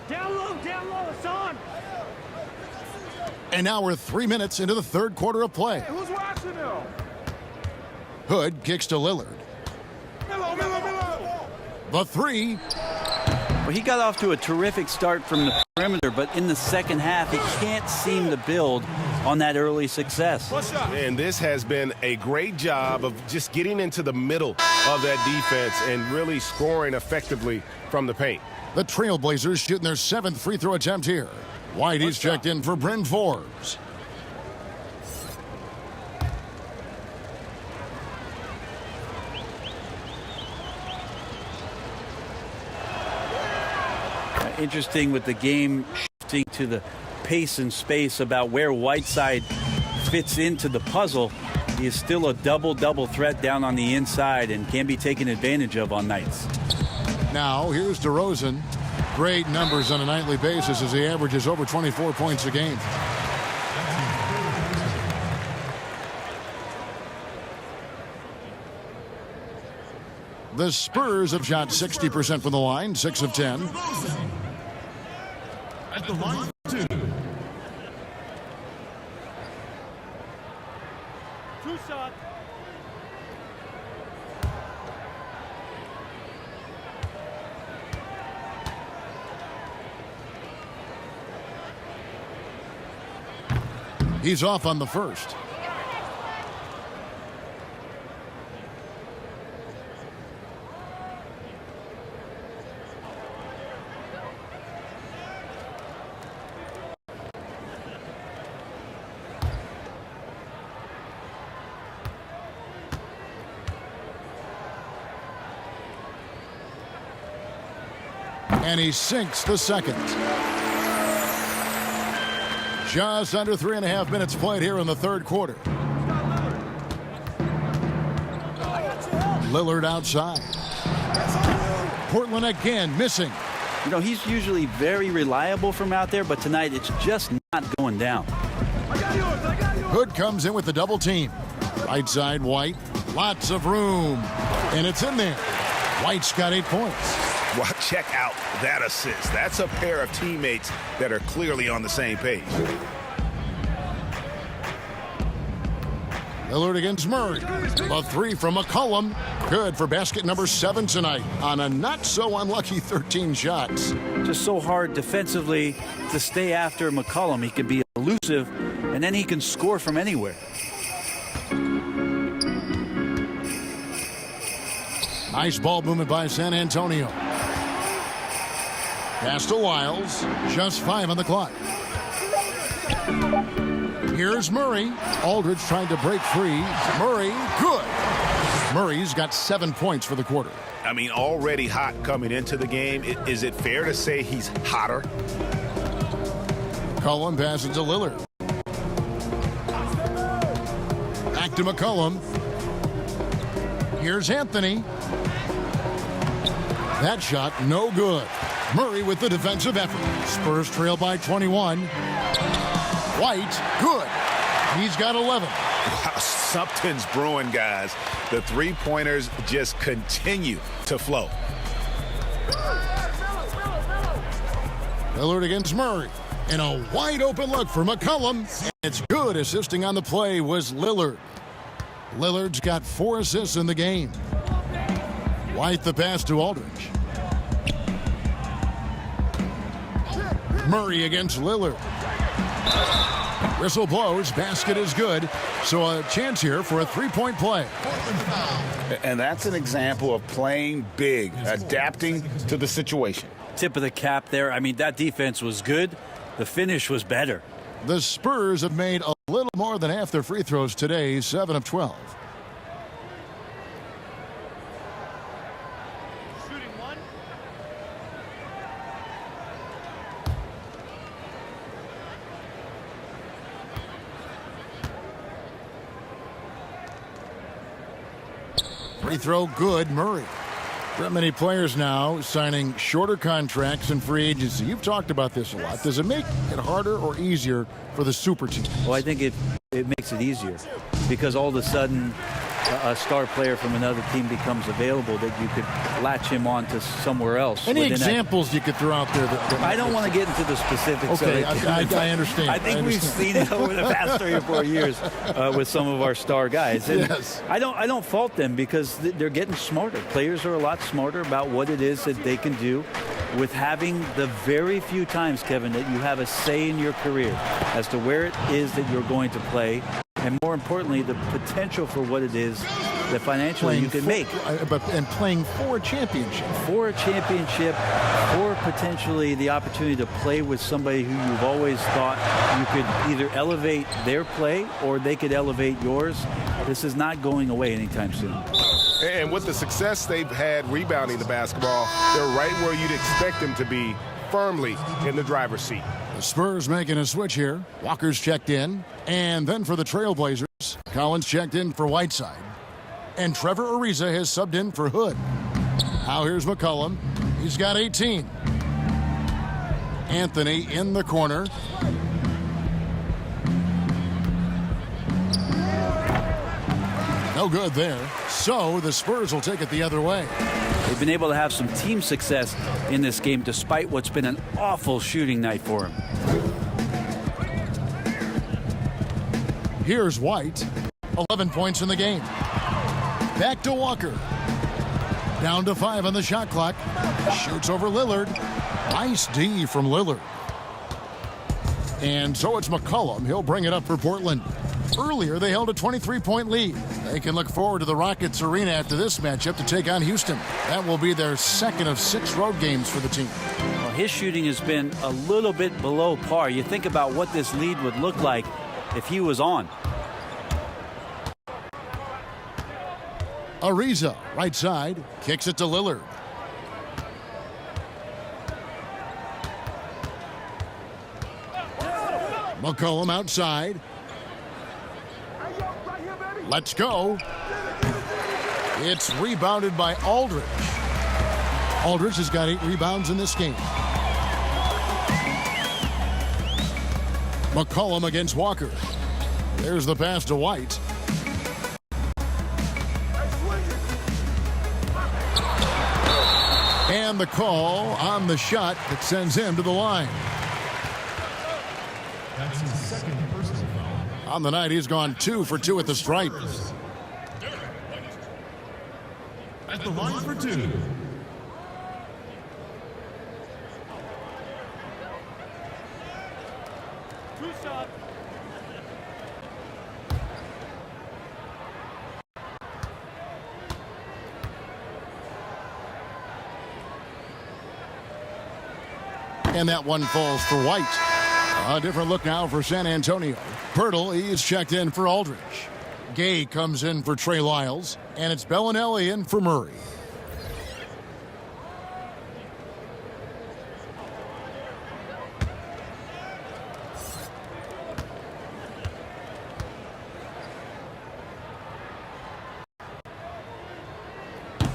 Down low, And now we're 3 minutes into the third quarter of play. Who's watching him? Hood kicks to Lillard. The three. Well, he got off to a terrific start from the perimeter, but in the second half, he can't seem to build on that early success. And this has been a great job of just getting into the middle of that defense and really scoring effectively from the paint. The TrailBlazers shooting their 7th free throw attempt here. White is checked in for Bryn Forbes. Interesting with the game shifting to the pace and space about where Whiteside fits into the puzzle. He is still a double-double threat down on the inside and can be taken advantage of on nights. Now here's DeRozan. Great numbers on a nightly basis as he averages over 24 points a game. The Spurs have shot 60% from the line, 6 of 10. At the line, 2. Two shots. He's off on the first. And he sinks the second. Just under 3.5 minutes played here in the third quarter. Lillard outside. Portland again missing. You know, he's usually very reliable from out there, but tonight it's just not going down. Hood comes in with the double team. Right side, White. Lots of room. And it's in there. White's got 8 points. Well, check out that assist. That's a pair of teammates that are clearly on the same page. Lillard against Murray. A 3 from McCollum. Good for basket number 7 tonight on a not-so-unlucky 13 shots. Just so hard defensively to stay after McCollum. He can be elusive, and then he can score from anywhere. Nice ball movement by San Antonio. Pass to Wiles. Just 5 on the clock. Here's Murray. Aldridge trying to break free. Murray, good. Murray's got 7 points for the quarter. I mean, already hot coming into the game. Is it fair to say he's hotter? McCollum passes to Lillard. Back to McCollum. Here's Anthony. That shot, no good. Murray with the defensive effort. Spurs trail by 21. White, good. He's got 11. Wow, something's brewing, guys. The three-pointers just continue to flow. Lillard against Murray. And a wide-open look for McCollum. And it's good. Assisting on the play was Lillard. Lillard's got 4 assists in the game. White the pass to Aldridge. Murray against Lillard. Whistle blows. Basket is good. So a chance here for a 3-point play. And that's an example of playing big, adapting to the situation. Tip of the cap there. I mean, that defense was good. The finish was better. The Spurs have made a little more than half their free throws today, 7 of 12. Free throw good, Murray. There are many players now signing shorter contracts in free agency. You've talked about this a lot. Does it make it harder or easier for the super teams? Well, I think it makes it easier because all of a sudden a star player from another team becomes available, that you could latch him on to somewhere else. Any examples you could throw out there? I don't want to get into the specifics. Okay, of it. I understand. I think we've seen it over the past 3 or 4 years with some of our star guys. And yes. I don't fault them, because they're getting smarter. Players are a lot smarter about what it is that they can do with having the very few times, Kevin, that you have a say in your career as to where it is that you're going to play, and more importantly, the potential for what it is that financially you can make. And playing for a championship. For a championship, or potentially the opportunity to play with somebody who you've always thought you could either elevate their play or they could elevate yours. This is not going away anytime soon. And with the success they've had rebounding the basketball, they're right where you'd expect them to be, firmly in the driver's seat. The Spurs making a switch here. Walker's checked in. And then for the TrailBlazers, Collins checked in for Whiteside. And Trevor Ariza has subbed in for Hood. Now here's McCollum. He's got 18. Anthony in the corner. No good there. So the Spurs will take it the other way. They've been able to have some team success in this game despite what's been an awful shooting night for them. Here's White. 11 points in the game. Back to Walker. Down to 5 on the shot clock. Shoots over Lillard. Nice D from Lillard. And so it's McCollum. He'll bring it up for Portland. Earlier, they held a 23-point lead. They can look forward to the Rockets Arena after this matchup to take on Houston. That will be their second of 6 road games for the team. Well, his shooting has been a little bit below par. You think about what this lead would look like if he was on. Ariza, right side, kicks it to Lillard. McCollum outside. Let's go. It's rebounded by Aldridge. Aldridge has got 8 rebounds in this game. McCollum against Walker. There's the pass to White. And the call on the shot that sends him to the line. That's his second personal foul. On the night, he's gone 2 for 2 at the stripe. At the line for 2. And that one falls for White. A different look now for San Antonio. Pirtle, he's checked in for Aldridge. Gay comes in for Trey Lyles. And it's Bellinelli in for Murray.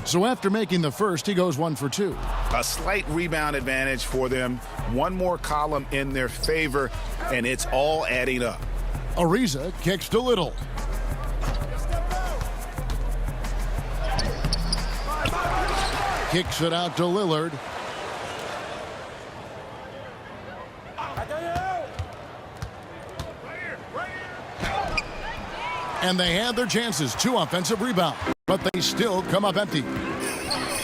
So after making the first, he goes 1 for 2. A slight rebound advantage for them. One more column in their favor, and it's all adding up. Ariza kicks to Little. Kicks it out to Lillard. And they had their chances. 2 offensive rebounds. But they still come up empty.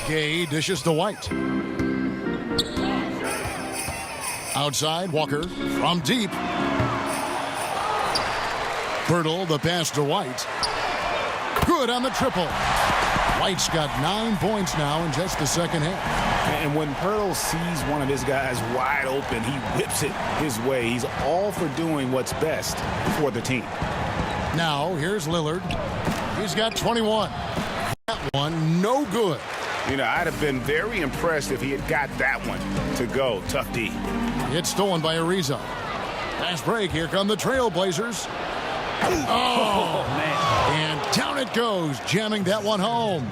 Gay dishes to White. Outside, Walker from deep. Pirtle, the pass to White. Good on the triple. White's got 9 points now in just the second half. And when Pirtle sees one of his guys wide open, he whips it his way. He's all for doing what's best for the team. Now, here's Lillard. He's got 21. That one, no good. You know, I'd have been very impressed if he had got that one to go. Tough D. It's stolen by Ariza. Fast break. Here come the TrailBlazers. Oh, man. And down it goes, jamming that one home.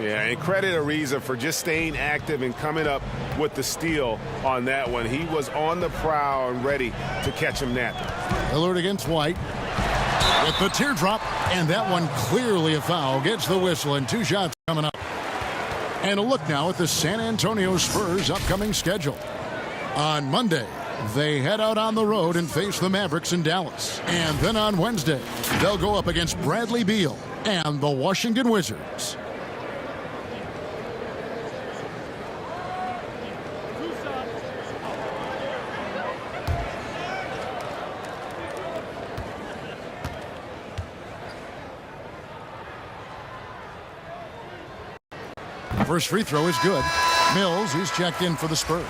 Yeah, and credit Ariza for just staying active and coming up with the steal on that one. He was on the prowl and ready to catch him napping. Lillard against White. With the teardrop. And that one clearly a foul. Gets the whistle, and 2 shots coming up. And a look now at the San Antonio Spurs' upcoming schedule. On Monday, they head out on the road and face the Mavericks in Dallas. And then on Wednesday, they'll go up against Bradley Beal and the Washington Wizards. First free throw is good. Mills, he's checked in for the Spurs.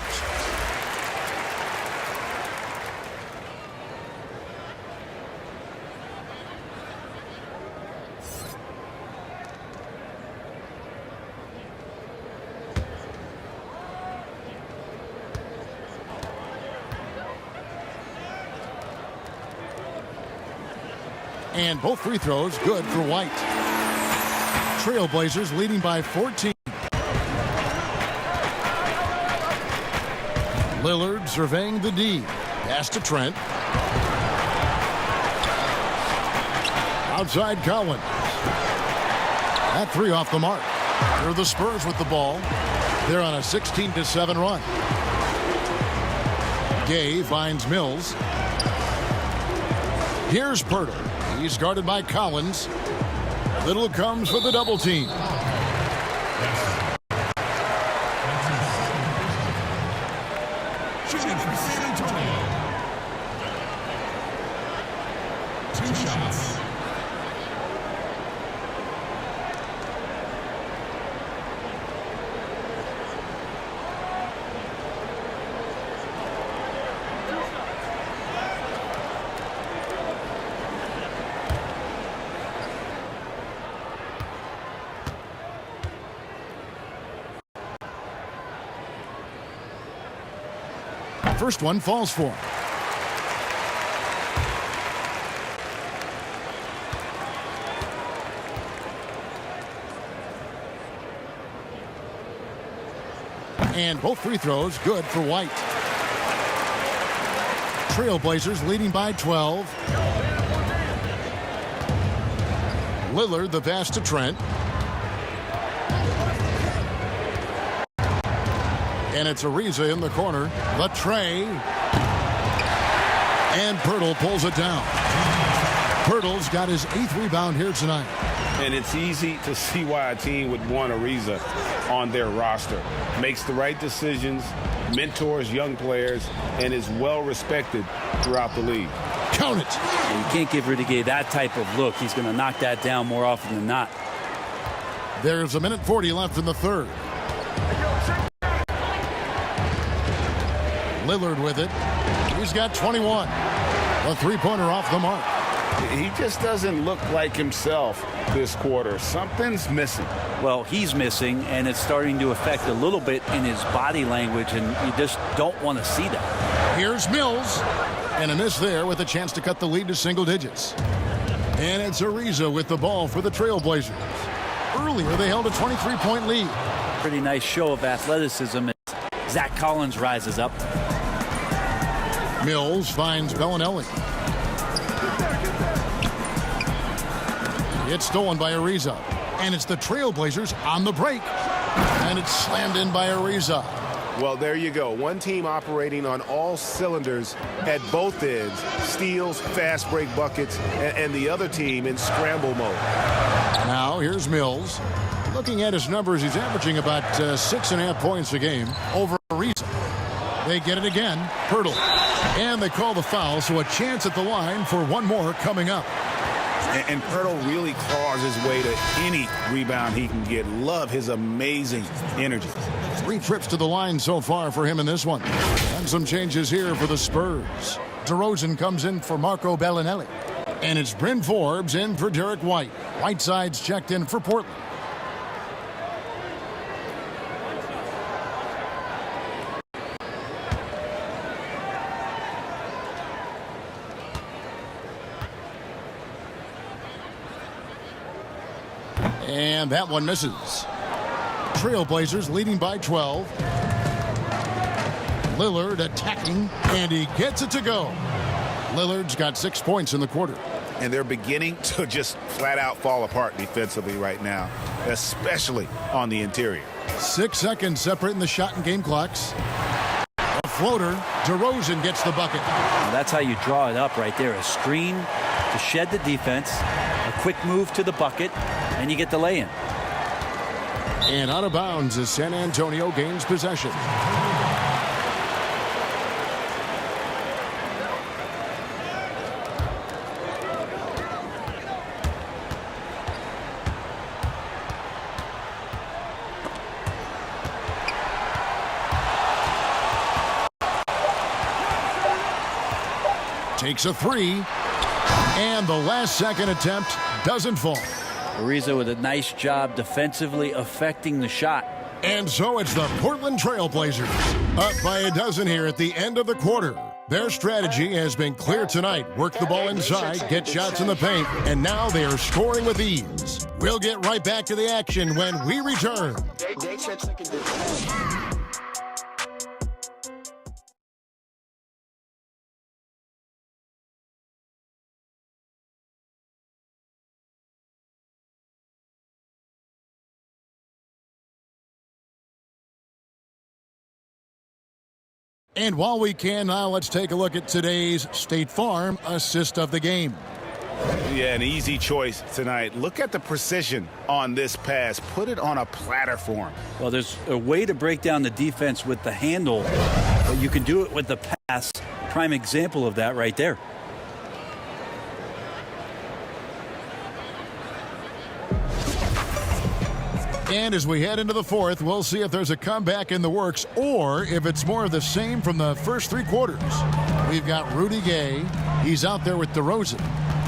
And both free throws good for White. TrailBlazers leading by 14. Lillard surveying the D. Pass to Trent. Outside Collins. That 3 off the mark. Here are the Spurs with the ball. They're on a 16-7 run. Gay finds Mills. Here's Pirtle. He's guarded by Collins. Little comes for the double team. Shooting for San Antonio. 2 shots. First one falls for him. And both free throws good for White. TrailBlazers leading by 12. Lillard the pass to Trent. And it's Ariza in the corner. The tray. And Pirtle pulls it down. Pirtle's got his 8th rebound here tonight. And it's easy to see why a team would want Ariza on their roster. Makes the right decisions, mentors young players, and is well respected throughout the league. Count it. And you can't give Rudiger that type of look. He's going to knock that down more often than not. There's 1:40 left in the third. Lillard with it. He's got 21. A 3-pointer off the mark. He just doesn't look like himself this quarter. Something's missing. Well, he's missing, and it's starting to affect a little bit in his body language, and you just don't want to see that. Here's Mills. And a miss there with a chance to cut the lead to single digits. And it's Ariza with the ball for the TrailBlazers. Earlier, they held a 23-point lead. Pretty nice show of athleticism as Zach Collins rises up. Mills finds Bellinelli. It's stolen by Ariza. And it's the TrailBlazers on the break. And it's slammed in by Ariza. Well, there you go. One team operating on all cylinders at both ends. Steals, fast break buckets, and the other team in scramble mode. Now, here's Mills. Looking at his numbers, he's averaging about 6.5 points a game over Ariza. They get it again. Pirtle. And they call the foul, so a chance at the line for one more coming up. And Pirtle really claws his way to any rebound he can get. Love his amazing energy. 3 trips to the line so far for him in this one. And some changes here for the Spurs. DeRozan comes in for Marco Bellinelli. And it's Bryn Forbes in for Derek White. Whiteside's checked in for Portland. And that one misses. TrailBlazers leading by 12. Lillard attacking, and he gets it to go. Lillard's got 6 points in the quarter. and they're beginning to just flat out fall apart defensively right now, especially on the interior. 6 seconds separating the shot and game clocks. A floater. DeRozan gets the bucket. Now that's how you draw it up right there. A screen to shed the defense, a quick move to the bucket, and you get the lay-in. And out of bounds as San Antonio gains possession. Takes a three, and the last second attempt doesn't fall. Ariza with a nice job defensively affecting the shot. And so it's the Portland TrailBlazers up by a dozen here at the end of the quarter. Their strategy has been clear tonight. Work the ball inside, get shots in the paint, and now they are scoring with ease. We'll get right back to the action when we return. And while we can, now let's take a look at today's State Farm assist of the game. Yeah, an easy choice tonight. Look at the precision on this pass. Put it on a platter for him. Well, there's a way to break down the defense with the handle, but you can do it with the pass. Prime example of that right there. And as we head into the fourth, we'll see if there's a comeback in the works or if it's more of the same from the first three quarters. We've got Rudy Gay. He's out there with DeRozan.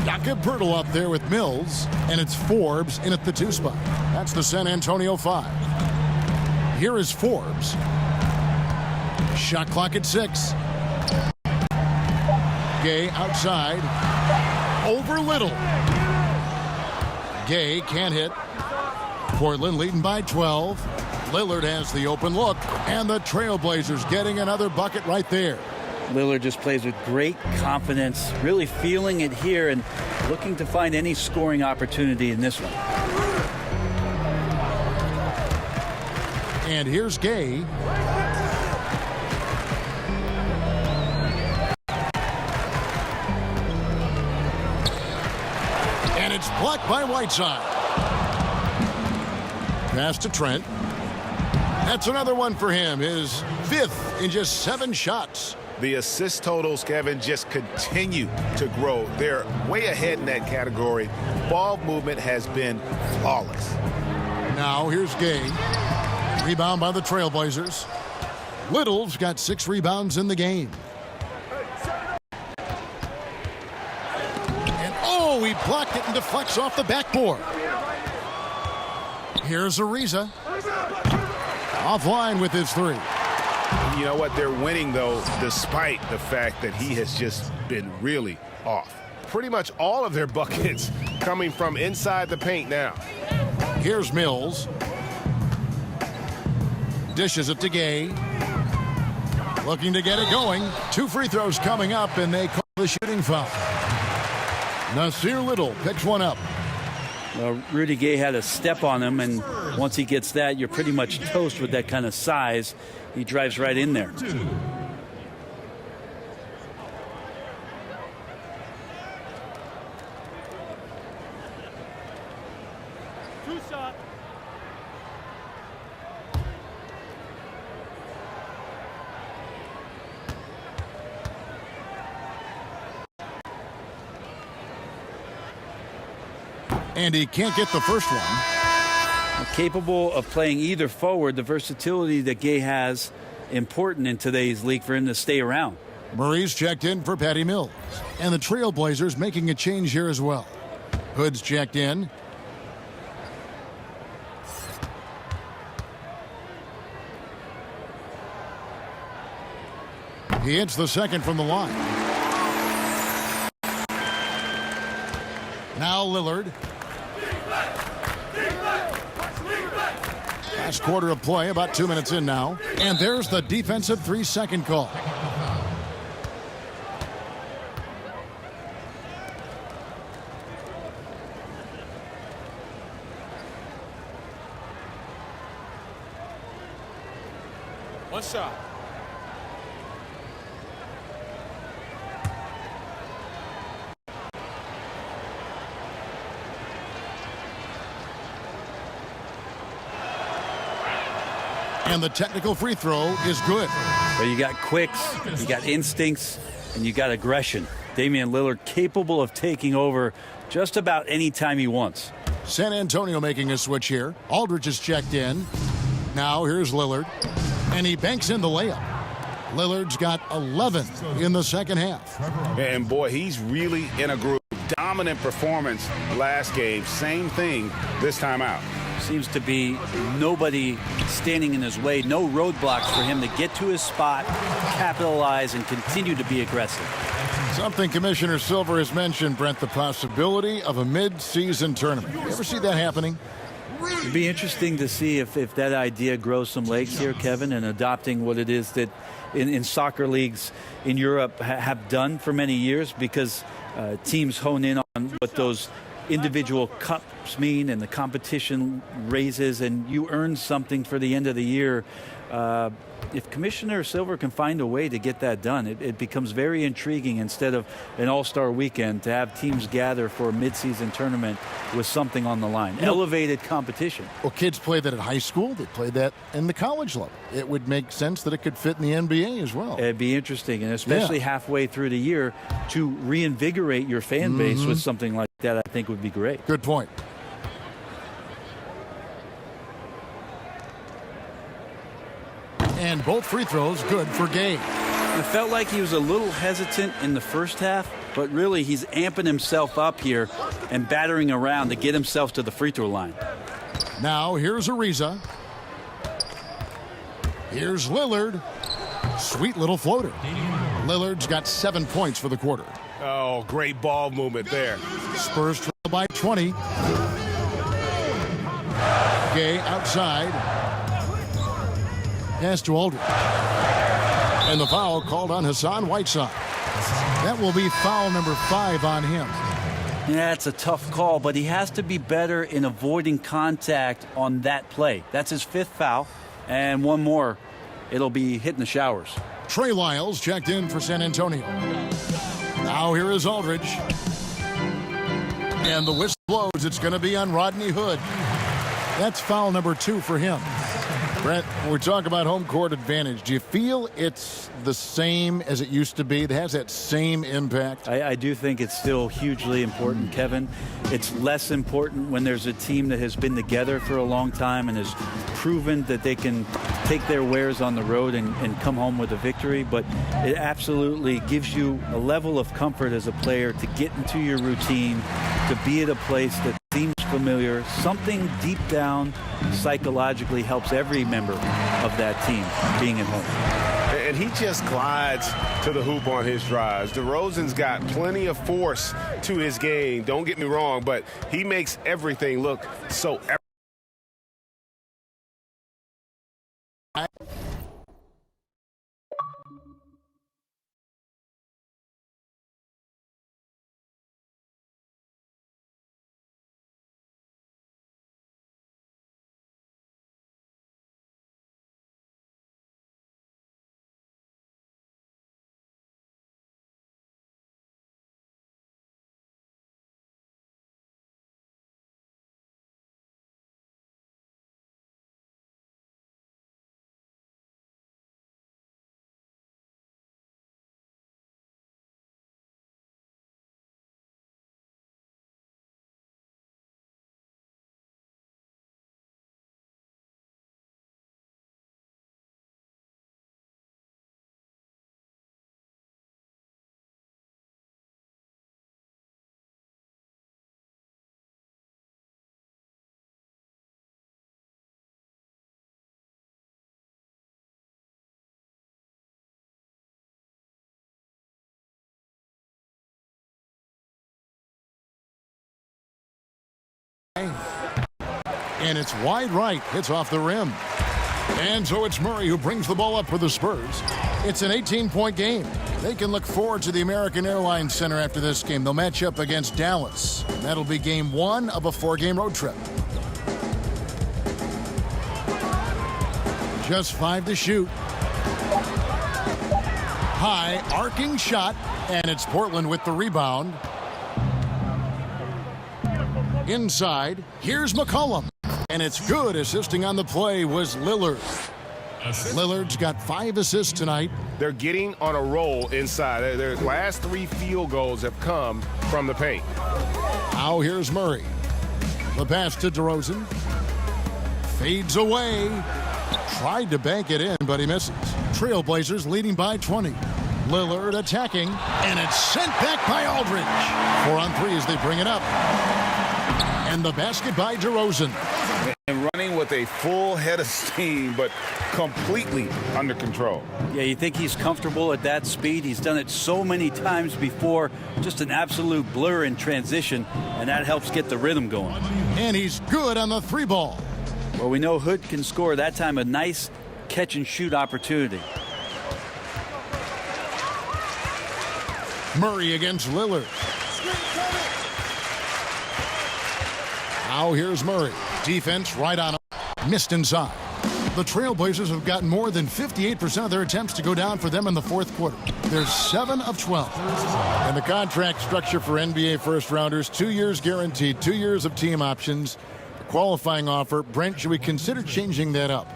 Jakob Poeltl up there with Mills. And it's Forbes in at the 2 spot. That's the San Antonio 5. Here is Forbes. Shot clock at 6. Gay outside. Over Little. Gay can't hit. Portland leading by 12. Lillard has the open look, and the TrailBlazers getting another bucket right there. Lillard just plays with great confidence, really feeling it here and looking to find any scoring opportunity in this one. And here's Gay. And it's blocked by Whiteside. Pass to Trent. That's another one for him. His 5th in just 7 shots. The assist totals, Kevin, just continue to grow. They're way ahead in that category. Ball movement has been flawless. Now here's Gay. Rebound by the TrailBlazers. Little's got 6 rebounds in the game. And oh, he blocked it and deflects off the backboard. Here's Ariza. Offline with his 3. You know what? They're winning, though, despite the fact that he has just been really off. Pretty much all of their buckets coming from inside the paint now. Here's Mills. Dishes it to Gay. Looking to get it going. 2 free throws coming up, and they call the shooting foul. Nasir Little picks one up. Rudy Gay had a step on him, and once he gets that, you're pretty much toast with that kind of size. He drives right in there. And he can't get the first one. Capable of playing either forward, the versatility that Gay has, important in today's league for him to stay around. Murray's checked in for Patty Mills. And the TrailBlazers making a change here as well. Hood's checked in. He hits the second from the line. Now Lillard. Last quarter of play, about 2 minutes in now. And there's the defensive 3-second call. One shot. And the technical free throw is good. But you got quicks, you got instincts, and you got aggression. Damian Lillard capable of taking over just about any time he wants. San Antonio making a switch here. Aldridge is checked in. Now here's Lillard. And he banks in the layup. Lillard's got 11 in the second half. And boy, he's really in a groove. Dominant performance last game. Same thing this time out. Seems to be nobody standing in his way, no roadblocks for him to get to his spot, capitalize, and continue to be aggressive. Something Commissioner Silver has mentioned, Brent, the possibility of a mid-season tournament. You ever see that happening? It'd be interesting to see if that idea grows some legs here, Kevin, and adopting what it is that in soccer leagues in Europe have done for many years, because teams hone in on what those individual cups mean and the competition raises, and you earn something for the end of the year. If Commissioner Silver can find a way to get that done, it becomes very intriguing instead of an all-star weekend to have teams gather for a mid-season tournament with something on the line. Elevated competition. Well, kids play that at high school. They play that in the college level. It would make sense that it could fit in the NBA as well. It'd be interesting, and especially halfway through the year, to reinvigorate your fan base with something like that, I think would be great. Good point. And both free throws good for Gay. It felt like he was a little hesitant in the first half, but really he's amping himself up here and battering around to get himself to the free throw line. Now here's Ariza. Here's Lillard. Sweet little floater. Lillard's got 7 points for the quarter. Oh, great ball movement there. Spurs trail by 20. Gay outside. Pass to Aldridge. And the foul called on Hassan Whiteside. That will be foul number 5 on him. Yeah, it's a tough call, but he has to be better in avoiding contact on that play. That's his 5th foul, and one more. It'll be hitting the showers. Trey Lyles checked in for San Antonio. Now here is Aldridge. And the whistle blows. It's going to be on Rodney Hood. That's foul number 2 for him. Brent, when we talk about home court advantage, do you feel it's the same as it used to be? That has that same impact? I do think it's still hugely important, Kevin. It's less important when there's a team that has been together for a long time and has proven that they can take their wares on the road and come home with a victory. But it absolutely gives you a level of comfort as a player to get into your routine, to be at a place that seems familiar. Something deep down psychologically helps every member of that team being at home. And he just glides to the hoop on his drives. DeRozan's got plenty of force to his game. Don't get me wrong, but he makes everything look so And it's wide right. Hits off the rim. And so it's Murray who brings the ball up for the Spurs. It's an 18-point game. They can look forward to the American Airlines Center after this game. They'll match up against Dallas. That'll be game 1 of a 4-game road trip. Just 5 to shoot. high arcing shot, and it's Portland with the rebound. Inside, here's McCollum, and it's good. Assisting on the play was Lillard. Lillard's got 5 assists tonight. They're getting on a roll inside. Their last 3 field goals have come from the paint. Now here's Murray. The pass to DeRozan. Fades away. Tried to bank it in, but he misses. TrailBlazers leading by 20. Lillard attacking, and it's sent back by Aldridge. 4 on 3 as they bring it up. And the basket by DeRozan. And running with a full head of steam, but completely under control. Yeah, you think he's comfortable at that speed. He's done it so many times before. Just an absolute blur in transition, and that helps get the rhythm going. And he's good on the 3 ball. Well, we know Hood can score. That time a nice catch-and-shoot opportunity. Murray against Lillard. Now here's Murray. Defense right on him. Missed inside. The TrailBlazers have gotten more than 58% of their attempts to go down for them in the 4th quarter. They're 7 of 12. And the contract structure for NBA first-rounders, 2 years guaranteed, 2 years of team options. The qualifying offer. Brent, should we consider changing that up?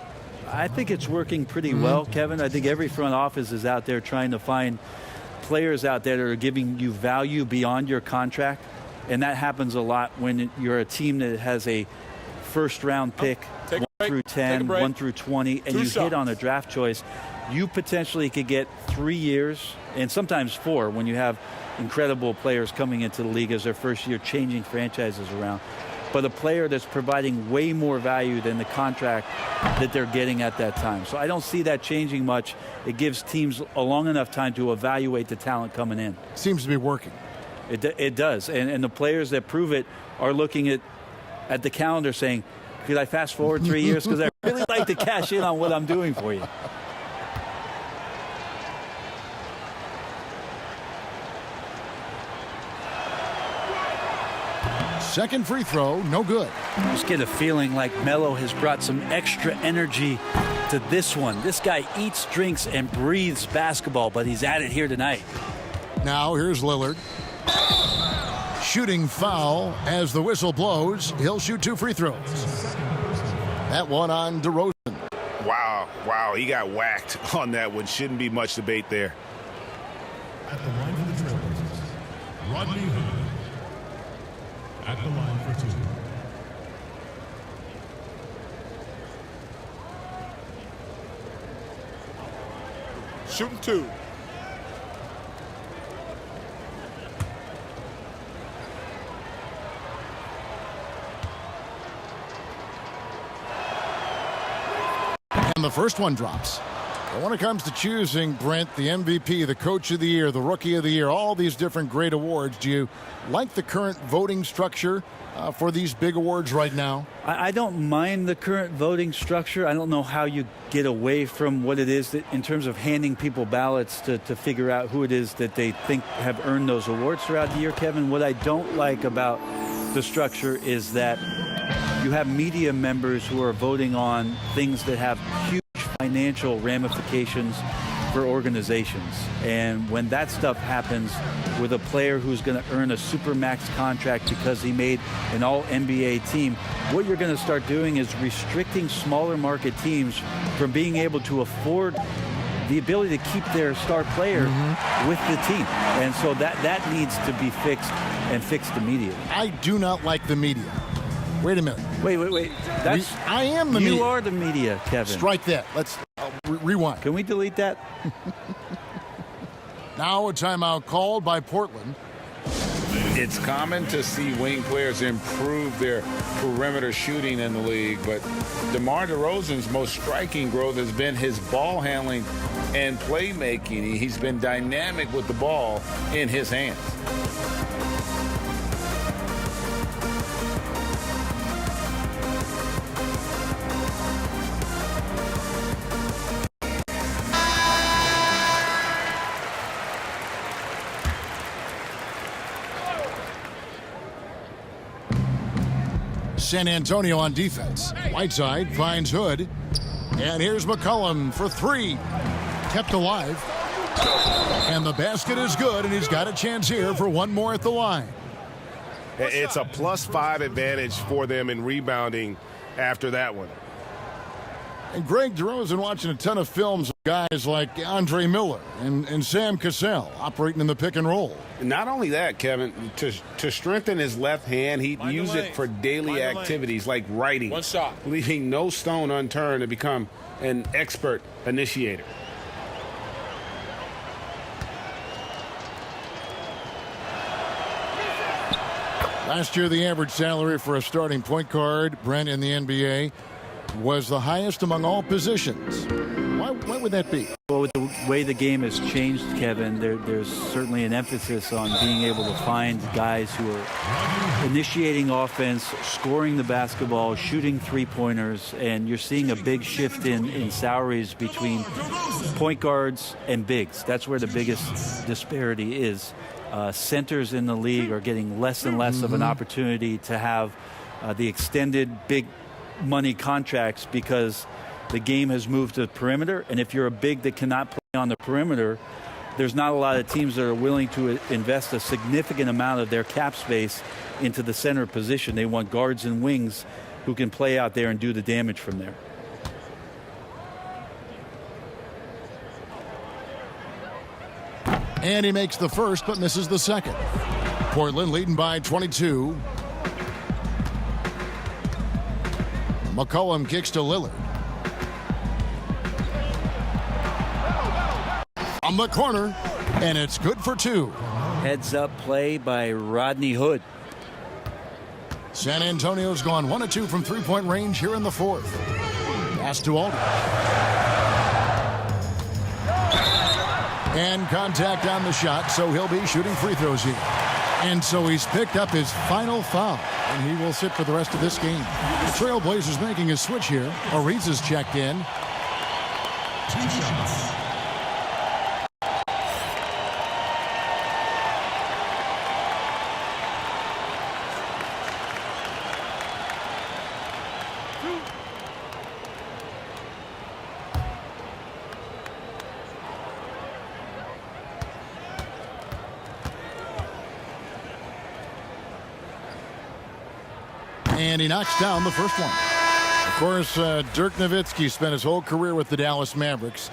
I think it's working pretty well, Kevin. I think every front office is out there trying to find players out there that are giving you value beyond your contract. And that happens a lot when you're a team that has a first-round pick, 1 through 10, 1 through 20, and you hit on a draft choice. You potentially could get 3 years and sometimes 4 when you have incredible players coming into the league as their first year, changing franchises around. But a player that's providing way more value than the contract that they're getting at that time. So I don't see that changing much. It gives teams a long enough time to evaluate the talent coming in. Seems to be working. It does. And the players that prove it are looking at the calendar saying, could I fast forward 3 years? Because I really like to cash in on what I'm doing for you. Second free throw, no good. I just get a feeling like Melo has brought some extra energy to this one. This guy eats, drinks, and breathes basketball, but he's at it here tonight. Now here's Lillard. Shooting foul as the whistle blows. He'll shoot 2 free throws. That one on DeRozan. Wow, he got whacked on that one. Shouldn't be much debate there. At the line for the TrailBlazers, Rodney Hood. At the line for 2. Shooting 2. And the first one drops. But when it comes to choosing, Brent, the MVP, the Coach of the Year, the Rookie of the Year, all these different great awards, do you like the current voting structure for these big awards right now? I don't mind the current voting structure. I don't know how you get away from what it is that, in terms of handing people ballots to figure out who it is that they think have earned those awards throughout the year, Kevin. What I don't like about the structure is that you have media members who are voting on things that have huge financial ramifications for organizations. And when that stuff happens with a player who's going to earn a supermax contract because he made an all-NBA team, what you're going to start doing is restricting smaller market teams from being able to afford the ability to keep their star player with the team. And so that needs to be fixed and fixed immediately. I do not like the media. Wait a minute. Wait. I am the media. You are the media, Kevin. Strike that. Let's rewind. Can we delete that? Now a timeout called by Portland. It's common to see wing players improve their perimeter shooting in the league, but DeMar DeRozan's most striking growth has been his ball handling and playmaking. He's been dynamic with the ball in his hands. San Antonio on defense. Whiteside finds Hood. And here's McCollum for 3. Kept alive. And the basket is good, and he's got a chance here for one more at the line. It's a +5 advantage for them in rebounding after that one. And Greg DeRozan watching a ton of films of guys like Andre Miller and Sam Cassell operating in the pick and roll. Not only that, Kevin, to strengthen his left hand, he'd use it for daily activities like writing, leaving no stone unturned to become an expert initiator. Last year, the average salary for a starting point guard, Brent, in the NBA, was the highest among all positions. Why would that be? Well, with the way the game has changed, Kevin, there's certainly an emphasis on being able to find guys who are initiating offense, scoring the basketball, shooting three-pointers, and you're seeing a big shift in salaries between point guards and bigs. That's where the biggest disparity is. Centers in the league are getting less and less of an opportunity to have the extended big money contracts because the game has moved to the perimeter, and if you're a big that cannot play on the perimeter, there's not a lot of teams that are willing to invest a significant amount of their cap space into the center position. They want guards and wings who can play out there and do the damage from there. And he makes the first but misses the second. Portland leading by 22. McCollum kicks to Lillard. On the corner, and it's good for two. Heads up play by Rodney Hood. San Antonio's gone 1 of 2 from three-point range here in the fourth. Pass to Aldridge. And contact on the shot, so he'll be shooting free throws here. And so he's picked up his final foul, and he will sit for the rest of this game. The TrailBlazers making a switch here. Ariza's checked in. 2 shots. And he knocks down the first one. Of course, Dirk Nowitzki spent his whole career with the Dallas Mavericks.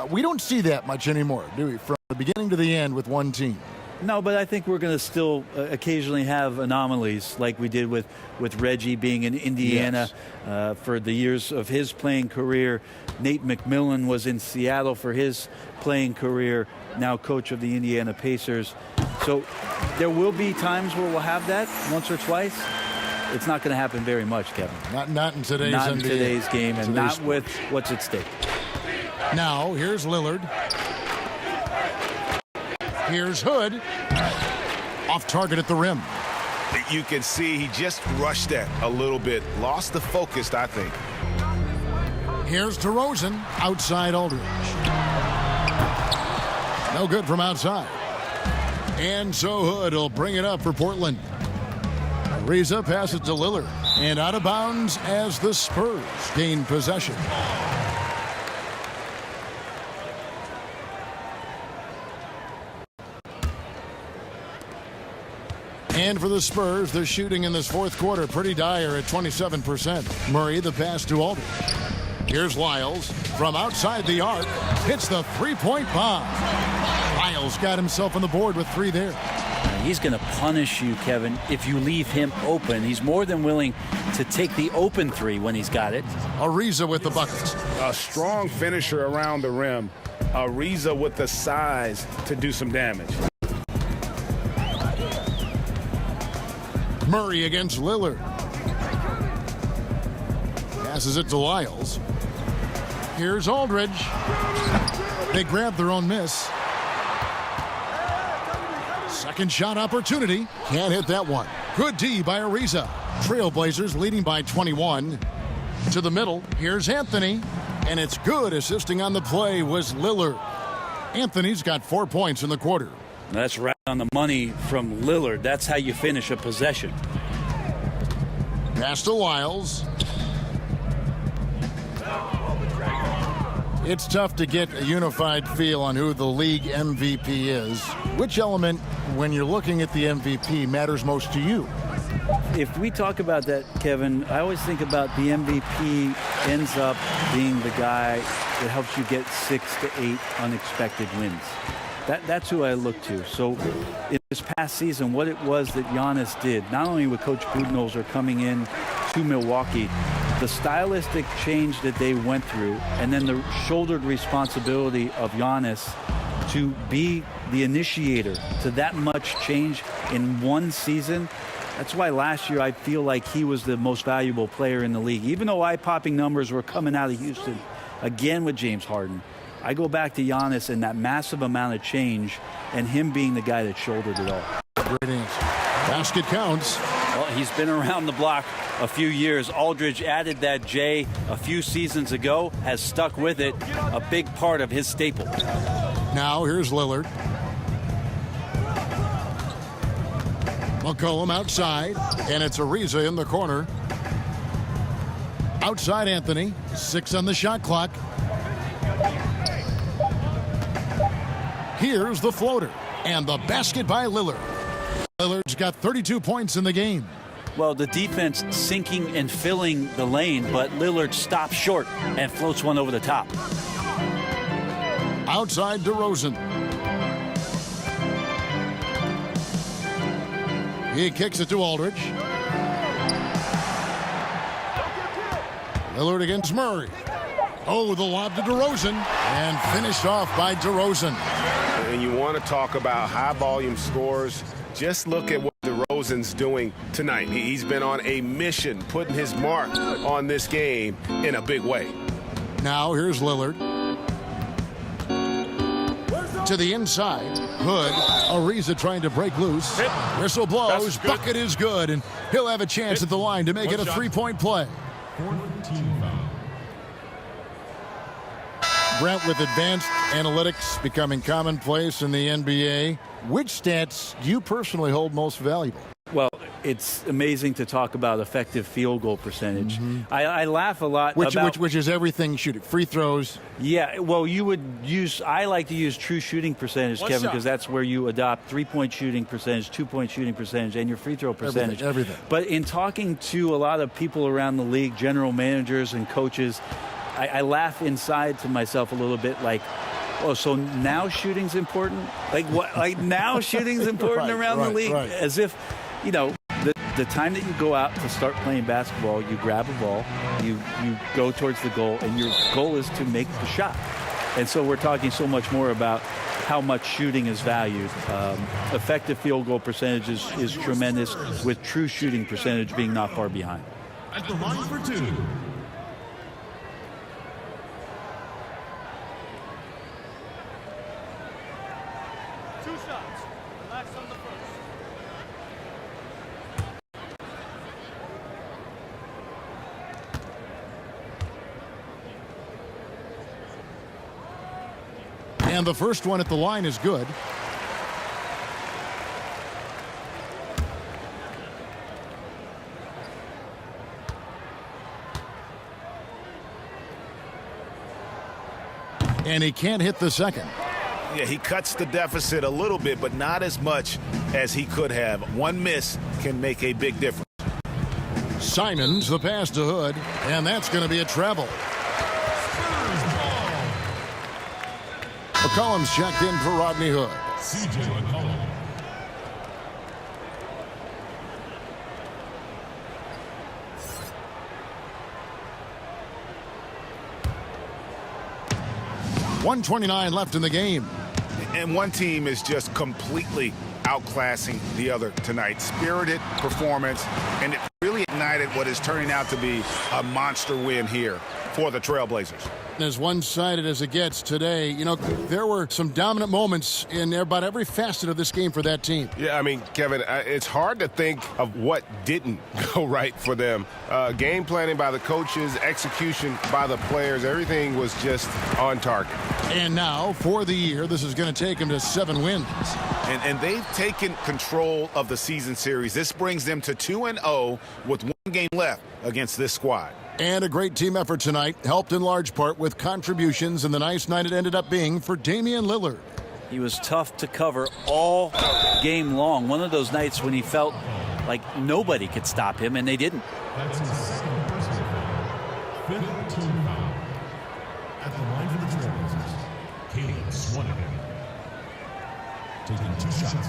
We don't see that much anymore, do we? From the beginning to the end with one team. No, but I think we're going to still occasionally have anomalies like we did with Reggie being in Indiana for the years of his playing career. Nate McMillan was in Seattle for his playing career, now coach of the Indiana Pacers. So there will be times where we'll have that once or twice. It's not going to happen very much, Kevin. Not in today's Not in NBA. today's game, and not with what's at stake. Now, here's Lillard. Here's Hood. Off target at the rim. You can see he just rushed that a little bit. Lost the focus, I think. Here's DeRozan. Outside Aldridge. No good from outside. And so Hood will bring it up for Portland. Ariza passes to Lillard. And out of bounds as the Spurs gain possession. And for the Spurs, the shooting in this fourth quarter pretty dire at 27%. Murray, the pass to Aldridge. Here's Lyles from outside the arc. Hits the three-point bomb. Lyles got himself on the board with 3 there. He's going to punish you, Kevin, if you leave him open. He's more than willing to take the open 3 when he's got it. Ariza with the buckets. A strong finisher around the rim. Ariza with the size to do some damage. Murray against Lillard. Passes it to Lyles. Here's Aldridge. They grab their own miss. Second shot opportunity. Can't hit that one. Good D by Ariza. TrailBlazers leading by 21. To the middle. Here's Anthony. And it's good. Assisting on the play was Lillard. Anthony's got 4 points in the quarter. That's right on the money from Lillard. That's how you finish a possession. Pass to Lyles. It's tough to get a unified feel on who the league MVP is. Which element, when you're looking at the MVP, matters most to you? If we talk about that, Kevin, I always think about the MVP ends up being the guy that helps you get 6 to 8 unexpected wins. That's who I look to. So in this past season, what it was that Giannis did, not only with Coach Budenholzer coming in to Milwaukee, the stylistic change that they went through, and then the shouldered responsibility of Giannis to be the initiator to that much change in one season. That's why last year I feel like he was the most valuable player in the league. Even though eye-popping numbers were coming out of Houston, again with James Harden, I go back to Giannis and that massive amount of change and him being the guy that shouldered it all. Great answer. Basket counts. Well, he's been around the block a few years. Aldridge added that J a few seasons ago, has stuck with it, a big part of his staple. Now here's Lillard. McCollum outside, and it's Ariza in the corner. Outside Anthony, 6 on the shot clock. Here's the floater, and the basket by Lillard. Lillard's got 32 points in the game. Well, the defense sinking and filling the lane, but Lillard stops short and floats one over the top. Outside DeRozan. He kicks it to Aldridge. Lillard against Murray. Oh, the lob to DeRozan, and finished off by DeRozan. And you want to talk about high-volume scores, just look at what DeRozan's doing tonight. He's been on a mission, putting his mark on this game in a big way. Now here's Lillard. To the inside. Hood. Ariza trying to break loose. Whistle blows. Bucket is good, and he'll have a chance at the line to make it a three-point play. Brent, with advanced analytics becoming commonplace in the NBA, which stats do you personally hold most valuable? Well, it's amazing to talk about effective field goal percentage. I laugh a lot which is everything shooting. Free throws. Yeah, well, I like to use true shooting percentage, Kevin, because that's where you adopt 3-point shooting percentage, 2-point shooting percentage, and your free throw percentage. Everything. But in talking to a lot of people around the league, general managers and coaches, I laugh inside to myself a little bit like, oh, so now shooting's important? Like what? Like now shooting's important around the league? Right. As if, you know, the time that you go out to start playing basketball, you grab a ball, you go towards the goal, and your goal is to make the shot. And so we're talking so much more about how much shooting is valued. Effective field goal percentage is tremendous, with true shooting percentage being not far behind. At the line for 2. And the first one at the line is good. And he can't hit the second. Yeah, he cuts the deficit a little bit, but not as much as he could have. One miss can make a big difference. Simons, the pass to Hood, and that's going to be a treble. McCollum's checked in for Rodney Hood. C.J. McCollum. .129 left in the game. And one team is just completely outclassing the other tonight. Spirited performance, and it really ignited what is turning out to be a monster win here for the TrailBlazers. As one-sided as it gets today, you know, there were some dominant moments in about every facet of this game for that team. Yeah, I mean, Kevin, it's hard to think of what didn't go right for them. Game planning by the coaches, execution by the players, everything was just on target. And now, for the year, this is going to take them to 7 wins. And they've taken control of the season series. This brings them to 2-0 with 1 game left against this squad. And a great team effort tonight, helped in large part with contributions in the nice night it ended up being for Damian Lillard. He was tough to cover all game long. One of those nights when he felt like nobody could stop him, and they didn't. That's his second personal foul. Fifth team foul. At the line for the Trailblazers, Caleb Swanigan. Taking 2 shots.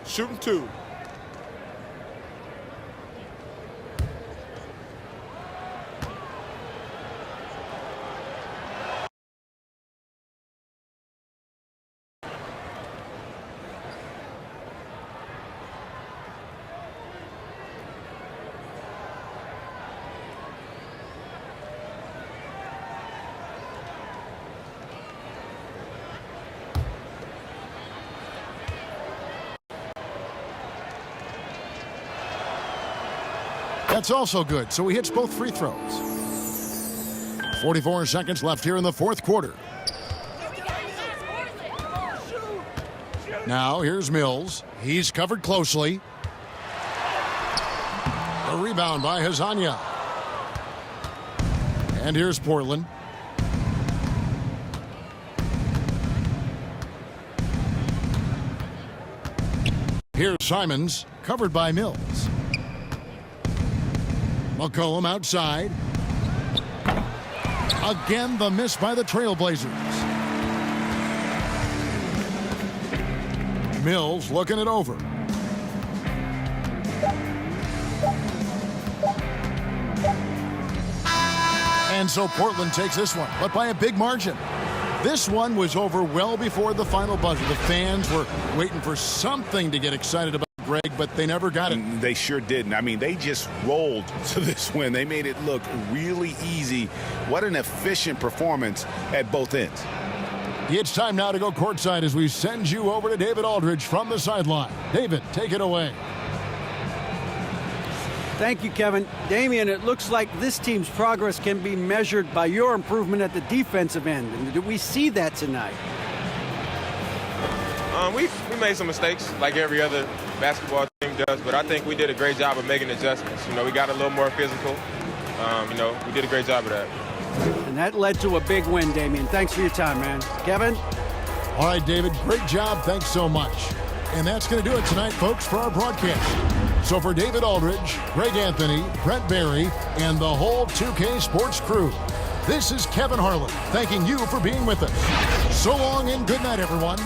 Shooting 2. That's also good, so he hits both free throws. 44 seconds left here in the fourth quarter. Now here's Mills. He's covered closely. A rebound by Hazanya. And here's Portland. Here's Simons, covered by Mills. McCollum outside. Again, the miss by the Trailblazers. Mills looking it over. And so Portland takes this one, but by a big margin. This one was over well before the final buzzer. The fans were waiting for something to get excited about, Greg, but they never got it. They sure didn't. I mean, they just rolled to this win. They made it look really easy. What an efficient performance at both ends. It's time now to go courtside as we send you over to David Aldridge from the sideline. David, take it away. Thank you, Kevin. Damian, it looks like this team's progress can be measured by your improvement at the defensive end. And do we see that tonight? We made some mistakes like every other basketball team does, but I think we did a great job of making adjustments. You know, we got a little more physical. You know, we did a great job of that. And that led to a big win, Damian. Thanks for your time, man. Kevin? All right, David, great job. Thanks so much. And that's going to do it tonight, folks, for our broadcast. So for David Aldridge, Greg Anthony, Brent Barry, and the whole 2K Sports crew, this is Kevin Harlan thanking you for being with us. So long and good night, everyone.